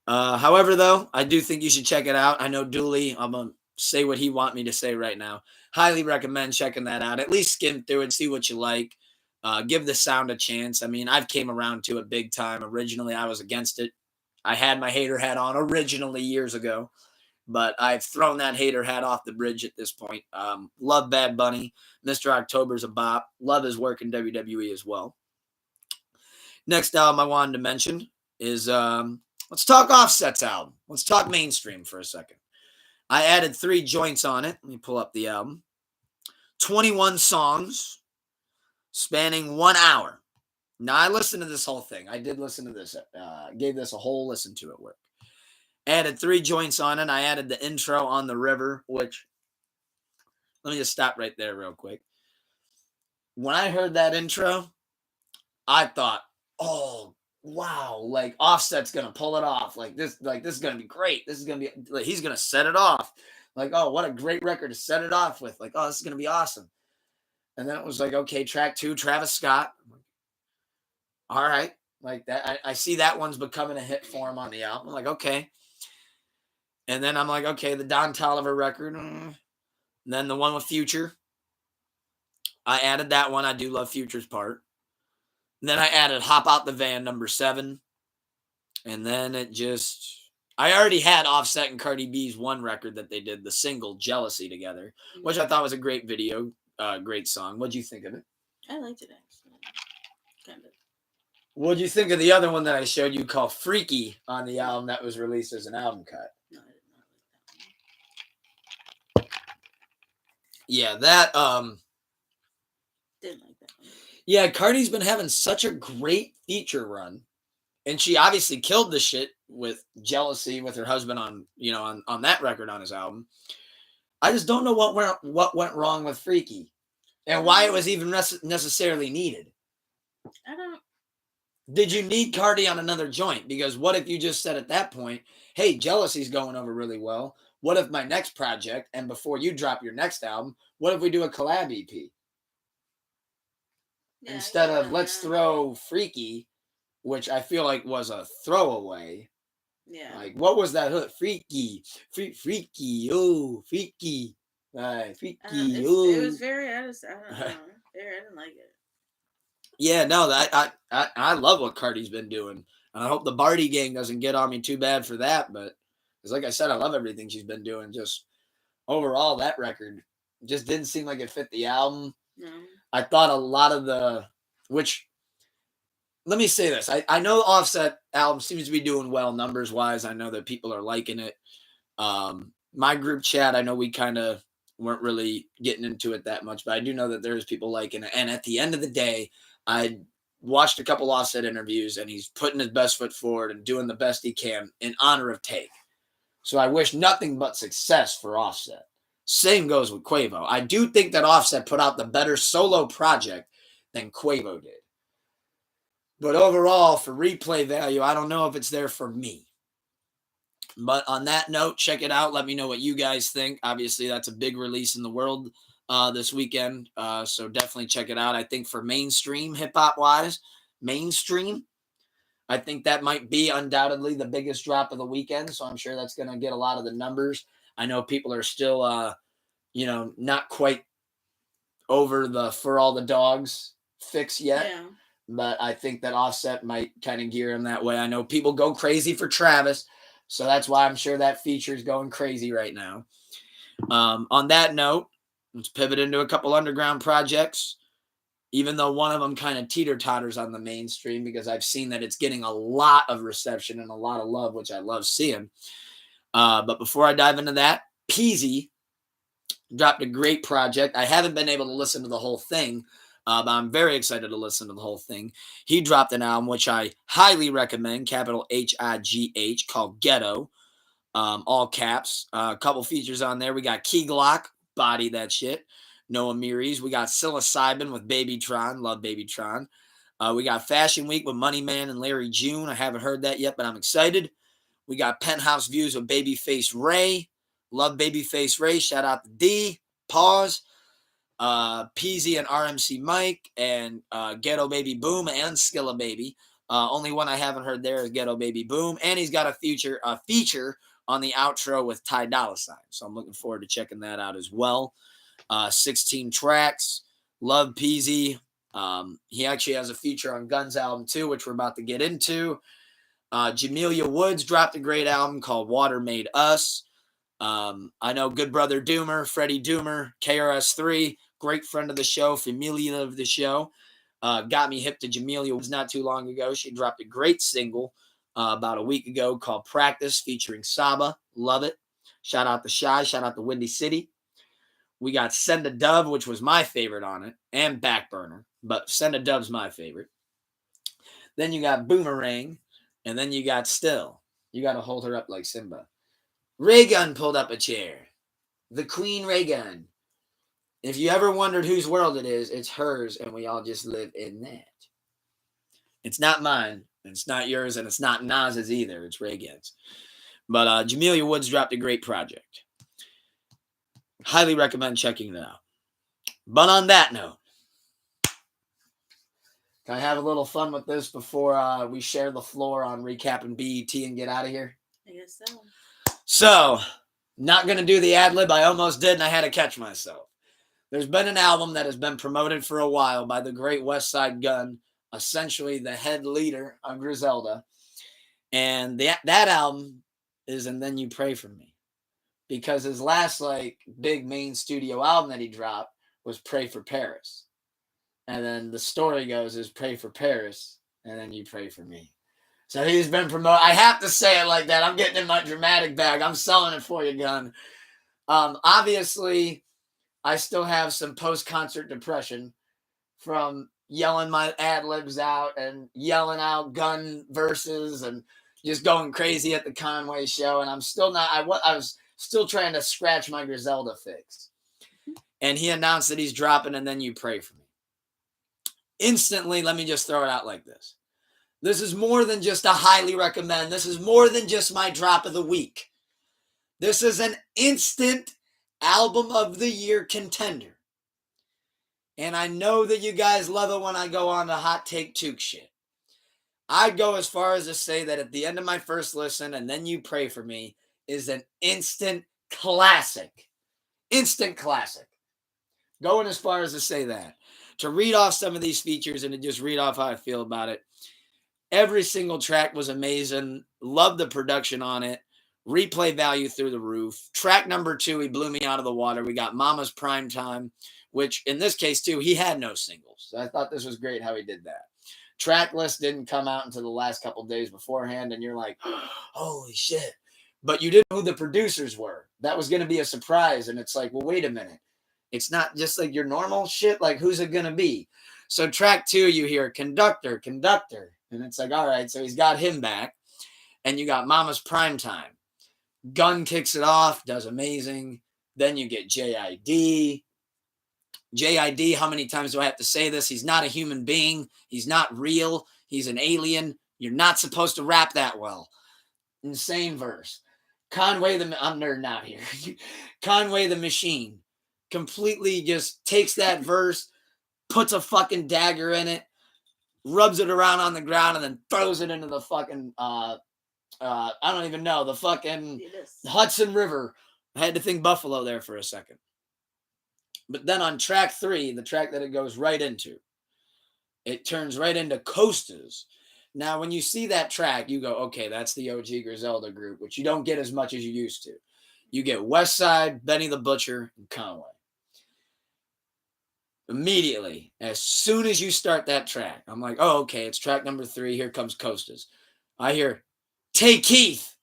However, though, I do think you should check it out. I know Dooley, I'm going to say what he want me to say right now. Highly recommend checking that out. At least skim through it, see what you like. Give the sound a chance. I mean, I've came around to it big time. Originally, I was against it. I had my hater hat on originally years ago. But I've thrown that hater hat off the bridge at this point. Love Bad Bunny. Mr. October's a bop. Love his work in WWE as well. Next album I wanted to mention is, let's talk Offset's album. Let's talk mainstream for a second. I added 3 joints on it. Let me pull up the album. 21 songs spanning 1 hour. Now, I listened to this whole thing. I did listen to this. Gave this a whole listen to at work. Added 3 joints on it. I added the intro on the river, which, let me just stop right there real quick. When I heard that intro, I thought, oh, wow, like Offset's going to pull it off. Like this is going to be great. This is going to be, like, he's going to set it off. Like, oh, what a great record to set it off with. Like, oh, this is going to be awesome. And then it was like, okay, track 2, Travis Scott. All right. Like that. I see that one's becoming a hit for him on the album. I'm like, okay. And then I'm like, okay, the Don Toliver record. And then the one with Future. I added that one. I do love Future's part. And then I added Hop Out the Van, number 7. And then it just, I already had Offset and Cardi B's one record that they did, the single Jealousy together, which I thought was a great video, great song. What'd you think of it? I liked it, actually. Kind of. What'd you think of the other one that I showed you called Freaky on the album that was released as an album cut? No, I did not like that one. Yeah, that, Didn't like that one. Yeah, Cardi's been having such a great feature run. And she obviously killed the shit with Jealousy with her husband on, on that record on his album. I just don't know what went wrong with Freaky and why it was even necessarily needed. I don't. Did you need Cardi on another joint? Because what if you just said at that point, hey, Jealousy's going over really well. What if my next project, and before you drop your next album, what if we do a collab EP? Yeah, instead of let's throw Freaky, which I feel like was a throwaway. Yeah. Like, what was that hook? Freaky, freaky, oh, freaky, freaky, oh. It was very, I don't know. I didn't like it. Yeah, no, I love what Cardi's been doing. And I hope the Barty gang doesn't get on me too bad for that. But, because like I said, I love everything she's been doing. Just overall, that record just didn't seem like it fit the album. No. I thought a lot of let me say this. I know the Offset album seems to be doing well numbers-wise. I know that people are liking it. My group chat, I know we kind of weren't really getting into it that much, but I do know that there's people liking it. And at the end of the day, I watched a couple Offset interviews, and he's putting his best foot forward and doing the best he can in honor of Take. So I wish nothing but success for Offset. Same goes with Quavo. I do think that Offset put out the better solo project than Quavo did. But overall, for replay value, I don't know if it's there for me. But on that note, check it out. Let me know what you guys think. Obviously, that's a big release in the world this weekend. So definitely check it out. I think for mainstream, hip-hop wise, I think that might be undoubtedly the biggest drop of the weekend. So I'm sure that's going to get a lot of the numbers. I know people are still, not quite over the For All the Dogs fix yet. Yeah. But I think that Offset might kind of gear him that way. I know people go crazy for Travis. So that's why I'm sure that feature is going crazy right now. On that note, let's pivot into a couple underground projects. Even though one of them kind of teeter-totters on the mainstream, because I've seen that it's getting a lot of reception and a lot of love, which I love seeing. But before I dive into that, Peasy dropped a great project. I haven't been able to listen to the whole thing, but I'm very excited to listen to the whole thing. He dropped an album, which I highly recommend, capital H-I-G-H, called Ghetto, all caps. A couple features on there. We got Key Glock, body that shit. Noah Mearies. We got Psilocybin with Babytron. Love Babytron. We got Fashion Week with Money Man and Larry June. I haven't heard that yet, but I'm excited. We got Penthouse Views with Babyface Ray. Love Babyface Ray. Shout out to D. Pause. Peasy and RMC Mike and Ghetto Baby Boom and Skilla Baby. Only one I haven't heard there is Ghetto Baby Boom. And he's got a feature on the outro with Ty Dolla $ign. So I'm looking forward to checking that out as well. 16 tracks. Love Peasy. He actually has a feature on Guns album too, which we're about to get into. Jamelia Woods dropped a great album called Water Made Us. I know Good Brother Doomer, Freddie Doomer, KRS3, great friend of the show, familia of the show. Got me hip to Jamelia Woods not too long ago. She dropped a great single about a week ago called Practice featuring Saba. Love it. Shout out to Shy. Shout out to Windy City. We got Send a Dove, which was my favorite on it, and Backburner. But Send a Dove's my favorite. Then you got Boomerang, and then you got Still. You got to hold her up like Simba. Raygun pulled up a chair. The Queen Raygun. If you ever wondered whose world it is, it's hers, and we all just live in that. It's not mine, it's not yours, and it's not Nas's either. It's Raygun's. But Jamelia Woods dropped a great project. Highly recommend checking it out. But on that note, can I have a little fun with this before we share the floor on recapping BET and get out of here? I guess so. So, not going to do the ad-lib. I almost did, and I had to catch myself. There's been an album that has been promoted for a while by the great West Side Gun, essentially the head leader of Griselda. And that album is And Then You Pray For Me. Because his last, big main studio album that he dropped was Pray for Paris. And then the story goes is Pray for Paris, and then you pray for me. So he's been promoted. I have to say it like that. I'm getting in my dramatic bag. I'm selling it for you, Gun. Obviously, I still have some post-concert depression from yelling my ad-libs out and yelling out Gun verses and just going crazy at the Conway show. And I'm still not, I was still trying to scratch my Griselda fix. And he announced that he's dropping And Then You Pray For Me. Instantly, let me just throw it out like this. This is more than just a highly recommend. This is more than just my drop of the week. This is an instant album of the year contender. And I know that you guys love it when I go on to hot take toque shit. I'd go as far as to say that at the end of my first listen, And Then You Pray For Me is an instant classic. Instant classic. Going as far as to say that. To read off some of these features and to just read off how I feel about it. Every single track was amazing. Love the production on it. Replay value through the roof. Track number 2, he blew me out of the water. We got Mama's Prime Time, which in this case too, he had no singles. So I thought this was great how he did that. Track list didn't come out until the last couple days beforehand, and you're like, holy shit. But you didn't know who the producers were. That was going to be a surprise. And it's like, well, wait a minute. It's not just like your normal shit. Like, who's it going to be? So track 2, you hear conductor. And it's like, all right, so he's got him back. And you got Mama's Prime Time. Gun kicks it off, does amazing. Then you get JID. JID, how many times do I have to say this? He's not a human being. He's not real. He's an alien. You're not supposed to rap that well. Insane verse. Conway I'm nerding out here. Conway the Machine completely just takes that verse, puts a fucking dagger in it, rubs it around on the ground, and then throws it into the fucking, I don't even know, the fucking Hudson River. I had to think Buffalo there for a second. But then on track 3, the track that it goes right into, it turns right into Coasters. Now, when you see that track, you go, okay, that's the OG Griselda group, which you don't get as much as you used to. You get Westside, Benny the Butcher, and Conway. Immediately, as soon as you start that track, I'm like, oh, okay, it's track number 3. Here comes Coasters. I hear, Take Keith.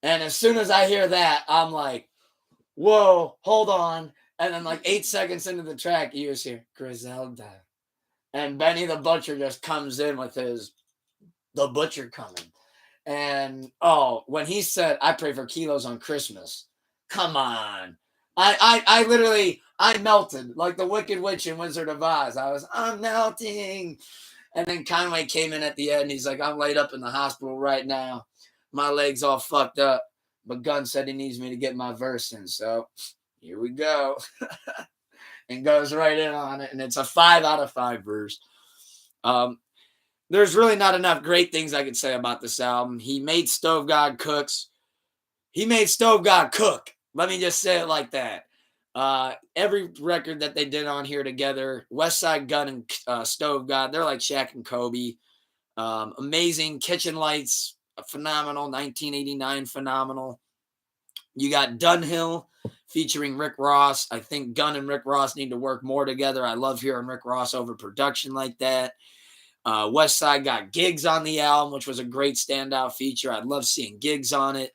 And as soon as I hear that, I'm like, whoa, hold on. And then 8 seconds into the track, you just hear, Griselda. And Benny the Butcher just comes in with his, The Butcher Coming. And, when he said, I pray for kilos on Christmas. Come on. I literally, I melted like the Wicked Witch in Wizard of Oz. I'm melting. And then Conway came in at the end. He's like, I'm laid up in the hospital right now. My leg's all fucked up. But Gunn said he needs me to get my verse in. So here we go. And goes right in on it. And it's a 5 out of 5 verse. There's really not enough great things I could say about this album. He made Stove God cooks. He made Stove God cook. Let me just say it like that. Every record that they did on here together, Westside Gunn and Stove God, they're like Shaq and Kobe. Amazing. Kitchen Lights, phenomenal. 1989, phenomenal. You got Dunhill featuring Rick Ross. I think Gunn and Rick Ross need to work more together. I love hearing Rick Ross over production like that. Westside got Gigs on the album, which was a great standout feature. I love seeing Gigs on it.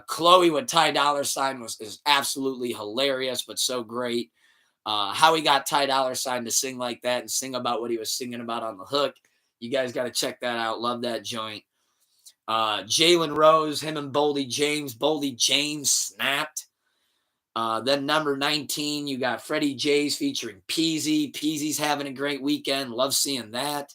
Chloe with Ty Dolla $ign is absolutely hilarious, but so great. How he got Ty Dolla $ign to sing like that and sing about what he was singing about on the hook. You guys got to check that out. Love that joint. Jalen Rose, him and Boldy James. Boldy James snapped. Then number 19, you got Freddie J's featuring Peasy. Peasy's having a great weekend. Love seeing that.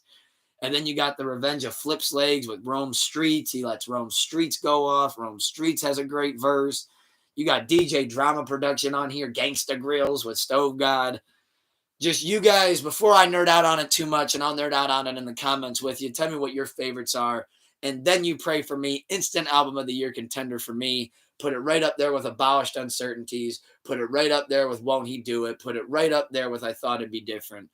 And then you got the Revenge of Flip's Legs with Rome Streets. He lets Rome Streets go off. Rome Streets has a great verse. You got DJ Drama Production on here. Gangsta Grills with Stove God. Just you guys, before I nerd out on it too much, and I'll nerd out on it in the comments with you, tell me what your favorites are. And then you pray for me. Instant Album of the Year contender for me. Put it right up there with Abolished Uncertainties. Put it right up there with Won't He Do It. Put it right up there with I Thought It'd Be Different.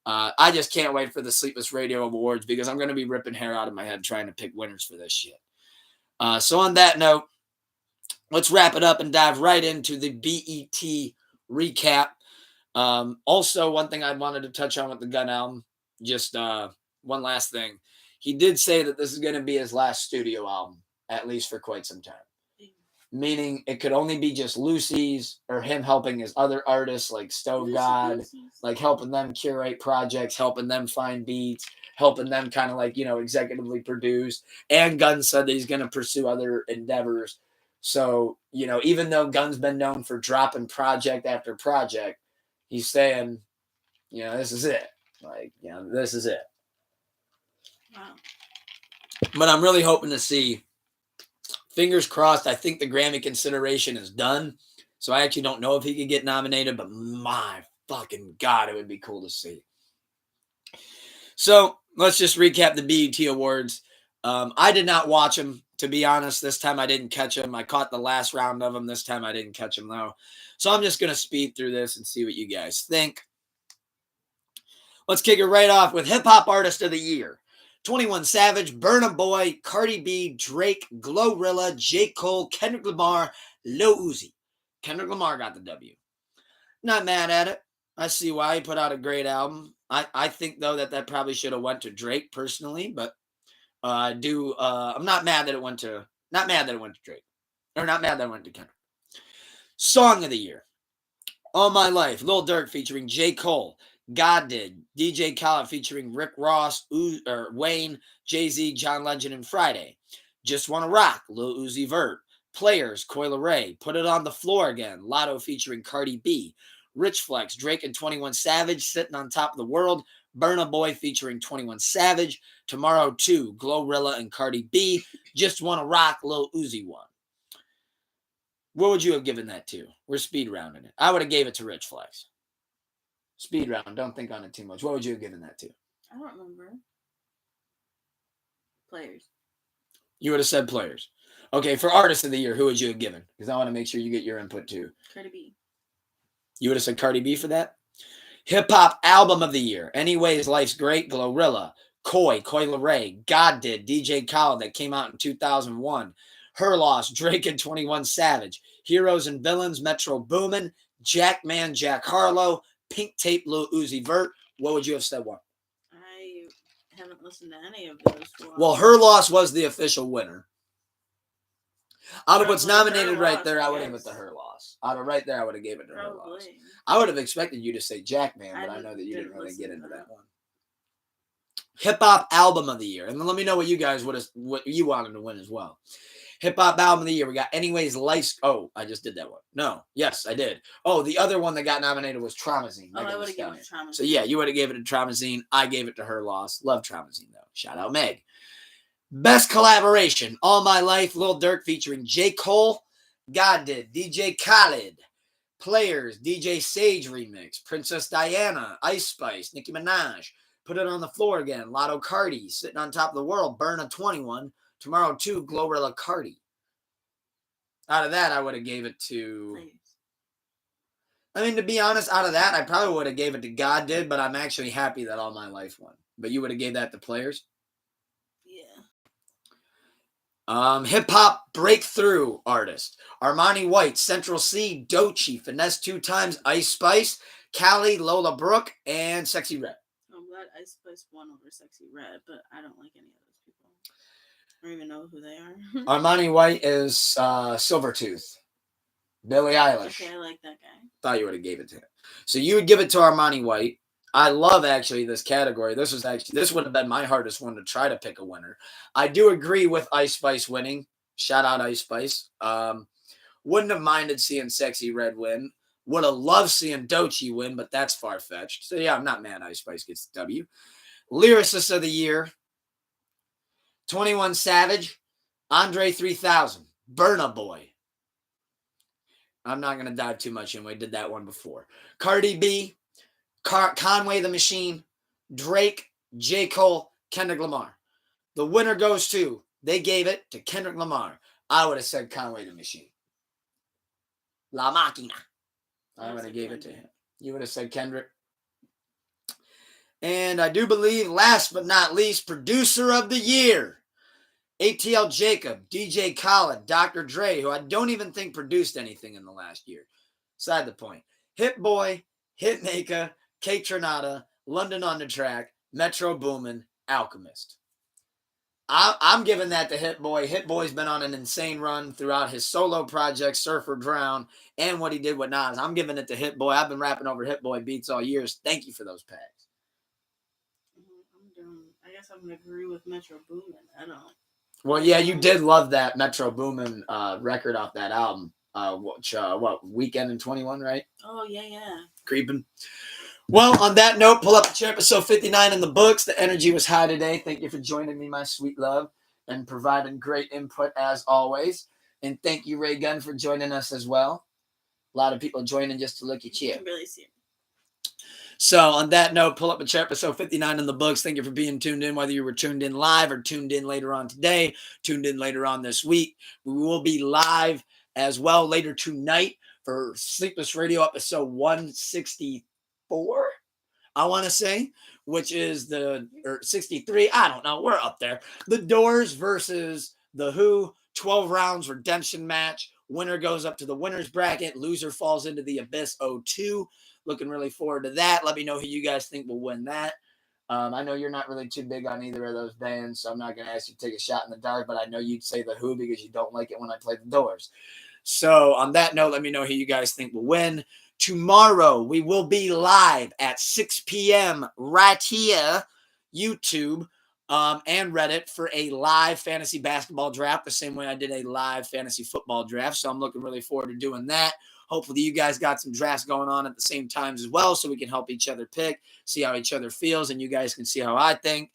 I just can't wait for the Sleepless Radio Awards because I'm going to be ripping hair out of my head trying to pick winners for this shit. So on that note, let's wrap it up and dive right into the BET recap. Also, one thing I wanted to touch on with the Gunn album, just one last thing. He did say that this is going to be his last studio album, at least for quite some time. Meaning it could only be just Lucy's or him helping his other artists like Stove God, like helping them curate projects, helping them find beats, helping them kind of like, executively produce. And Gunn said that he's going to pursue other endeavors. So, even though Gunn's been known for dropping project after project, he's saying, this is it. This is it. Wow. But I'm really hoping to see. Fingers crossed, I think the Grammy consideration is done. So I actually don't know if he could get nominated, but my fucking God, it would be cool to see. So let's just recap the BET Awards. I did not watch them, to be honest. This time I didn't catch them. I caught the last round of them. This time I didn't catch them, though. So I'm just going to speed through this and see what you guys think. Let's kick it right off with Hip Hop Artist of the Year. 21 Savage, Burna Boy, Cardi B, Drake, Glorilla, J. Cole, Kendrick Lamar, Lil Uzi. Kendrick Lamar got the W. Not mad at it. I see why he put out a great album. I think, though, that probably should have went to Drake personally, but I'm not mad that it went to Drake. Or not mad that it went to Kendrick. Song of the Year. All My Life, Lil Durk featuring J. Cole. God Did, DJ Khaled featuring Rick Ross, Wayne, Jay-Z, John Legend, and Friday. Just Wanna Rock, Lil Uzi Vert. Players, Coi Leray. Put It on the Floor Again, Lotto featuring Cardi B. Rich Flex, Drake and 21 Savage, Sitting on Top of the World. Burna Boy featuring 21 Savage. Tomorrow 2, Glorilla and Cardi B. Just Wanna Rock, Lil Uzi 1. What would you have given that to? We're speed rounding it. I would have gave it to Rich Flex. Speed round. Don't think on it too much. What would you have given that to? I don't remember. Players. You would have said Players. Okay, for Artist of the Year, who would you have given? Because I want to make sure you get your input too. Cardi B. You would have said Cardi B for that? Hip Hop Album of the Year. Anyways, Life's Great, Glorilla. Coi Leray. God Did, DJ Khaled, that came out in 2001. Her Loss, Drake and 21 Savage. Heroes and Villains, Metro Boomin. Jackman, Jack Harlow. Pink Tape, Lil Uzi Vert. What would you have said one? I haven't listened to any of those. Well, Her Loss was the official winner. Out of what's nominated right there, I would have given it to Her Loss. Out of right there, I would have gave it to Her Loss. I would have expected you to say Jackman, but I know that you didn't really get into that one. Hip Hop Album of the Year. And then let me know what you guys what you wanted to win as well. Hip hop album of the year. We got Anyways Life's. Oh, I just did that one. No. Yes, I did. Oh, the other one that got nominated was Traumazine. Oh, I would have given it to Traumazine. So yeah, you would have given it to Traumazine. I gave it to Her Loss. Love Traumazine though. Shout out Meg. Best collaboration. All My Life, Lil Durk featuring J. Cole. God did. DJ Khaled. Players. DJ Sage remix. Princess Diana. Ice Spice. Nicki Minaj. Put It on the Floor Again. Lotto Cardi. Sitting on Top of the World. Burna 21. Tomorrow 2. Glorilla Cardi. Out of that, I would have gave it to... I mean, to be honest, out of that, I probably would have gave it to God Did, but I'm actually happy that All My Life won. But you would have gave that to Players? Hip-hop breakthrough artist. Armani White, Central C, Doechii, Finesse 2 Times, Ice Spice, Callie, Lola Brooke, and Sexy Red. I'm glad Ice Spice won over Sexy Red, but I don't like any of those people. I don't even know who they are. Armani White is Silvertooth. Billie Eilish. Okay, I like that guy. Thought you would have gave it to him. So you would give it to Armani White. I love actually this category. This would have been my hardest one to try to pick a winner. I do agree with Ice Spice winning. Shout out Ice Spice. Wouldn't have minded seeing Sexy Red win. Would have loved seeing Doechii win, but that's far-fetched. So yeah, I'm not mad Ice Spice gets the W. Lyricist of the year. 21 Savage. Andre 3000. Burna Boy. I'm not going to dive too much in. We did that one before. Cardi B. Conway the Machine, Drake, J. Cole, Kendrick Lamar. The winner goes to, they gave it to Kendrick Lamar. I would have said Conway the Machine. La Máquina. I would have gave it to him. You would have said Kendrick. And I do believe, last but not least, producer of the year. ATL Jacob, DJ Khaled, Dr. Dre, who I don't even think produced anything in the last year. Side the point. Hit Boy, Hitmaker, Kate Trinata, London on the Track, Metro Boomin, Alchemist. I'm giving that to Hit Boy. Hit Boy's been on an insane run throughout his solo project, Surfer Drown, and what he did with Nas. I'm giving it to Hit Boy. I've been rapping over Hit Boy beats all years. Thank you for those packs. I guess I'm going to agree with Metro Boomin. I don't. Well, yeah, you did love that Metro Boomin record off that album. Weekend in 21, right? Oh, yeah. Creeping. Well, on that note, pull up the chair, episode 59 in the books. The energy was high today. Thank you for joining me, my sweet love, and providing great input as always. And thank you, Ray Gunn, for joining us as well. A lot of people joining just to look at you. You can really see it. So on that note, pull up a chair, episode 59 in the books. Thank you for being tuned in, whether you were tuned in live or tuned in later on today, tuned in later on this week. We will be live as well later tonight for Sleepless Radio episode 164, I want to say, which is or 63. I don't know. We're up there. The Doors versus The Who, 12 rounds redemption match. Winner goes up to the winner's bracket. Loser falls into the Abyss 02. Looking really forward to that. Let me know who you guys think will win that. I know you're not really too big on either of those bands, so I'm not going to ask you to take a shot in the dark, but I know you'd say The Who because you don't like it when I play The Doors. So on that note, let me know who you guys think will win. Tomorrow, we will be live at 6 p.m. right here, YouTube, and Reddit for a live fantasy basketball draft, the same way I did a live fantasy football draft. So I'm looking really forward to doing that. Hopefully you guys got some drafts going on at the same time as well, so we can help each other pick, see how each other feels, and you guys can see how I think.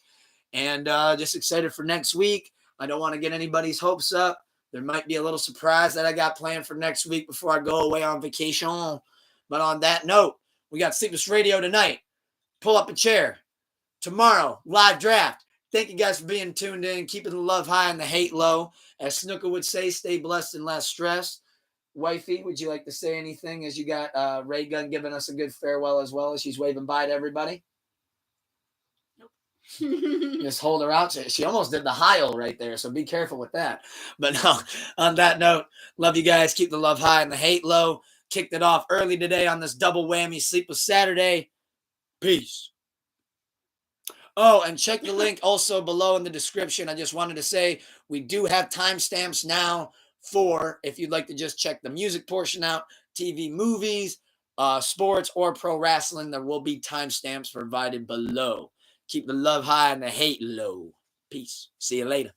And just excited for next week. I don't want to get anybody's hopes up. There might be a little surprise that I got planned for next week before I go away on vacation. But on that note, we got Sleepless Radio tonight. Pull up a chair. Tomorrow, live draft. Thank you guys for being tuned in, keeping the love high and the hate low. As Snooker would say, stay blessed and less stressed. Wifey, would you like to say anything as you got Ray Gunn giving us a good farewell as well as she's waving bye to everybody? Nope. Just hold her out. She almost did the Heil right there, so be careful with that. But no, on that note, love you guys. Keep the love high and the hate low. Kicked it off early today on this double whammy Sleepless Saturday. Peace. Oh, and check the link also below in the description. I just wanted to say we do have timestamps now for if you'd like to just check the music portion out, TV, movies, sports, or pro wrestling. There will be timestamps provided below. Keep the love high and the hate low. Peace. See you later.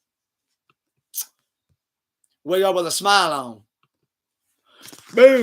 Wake up with a smile on. Boom.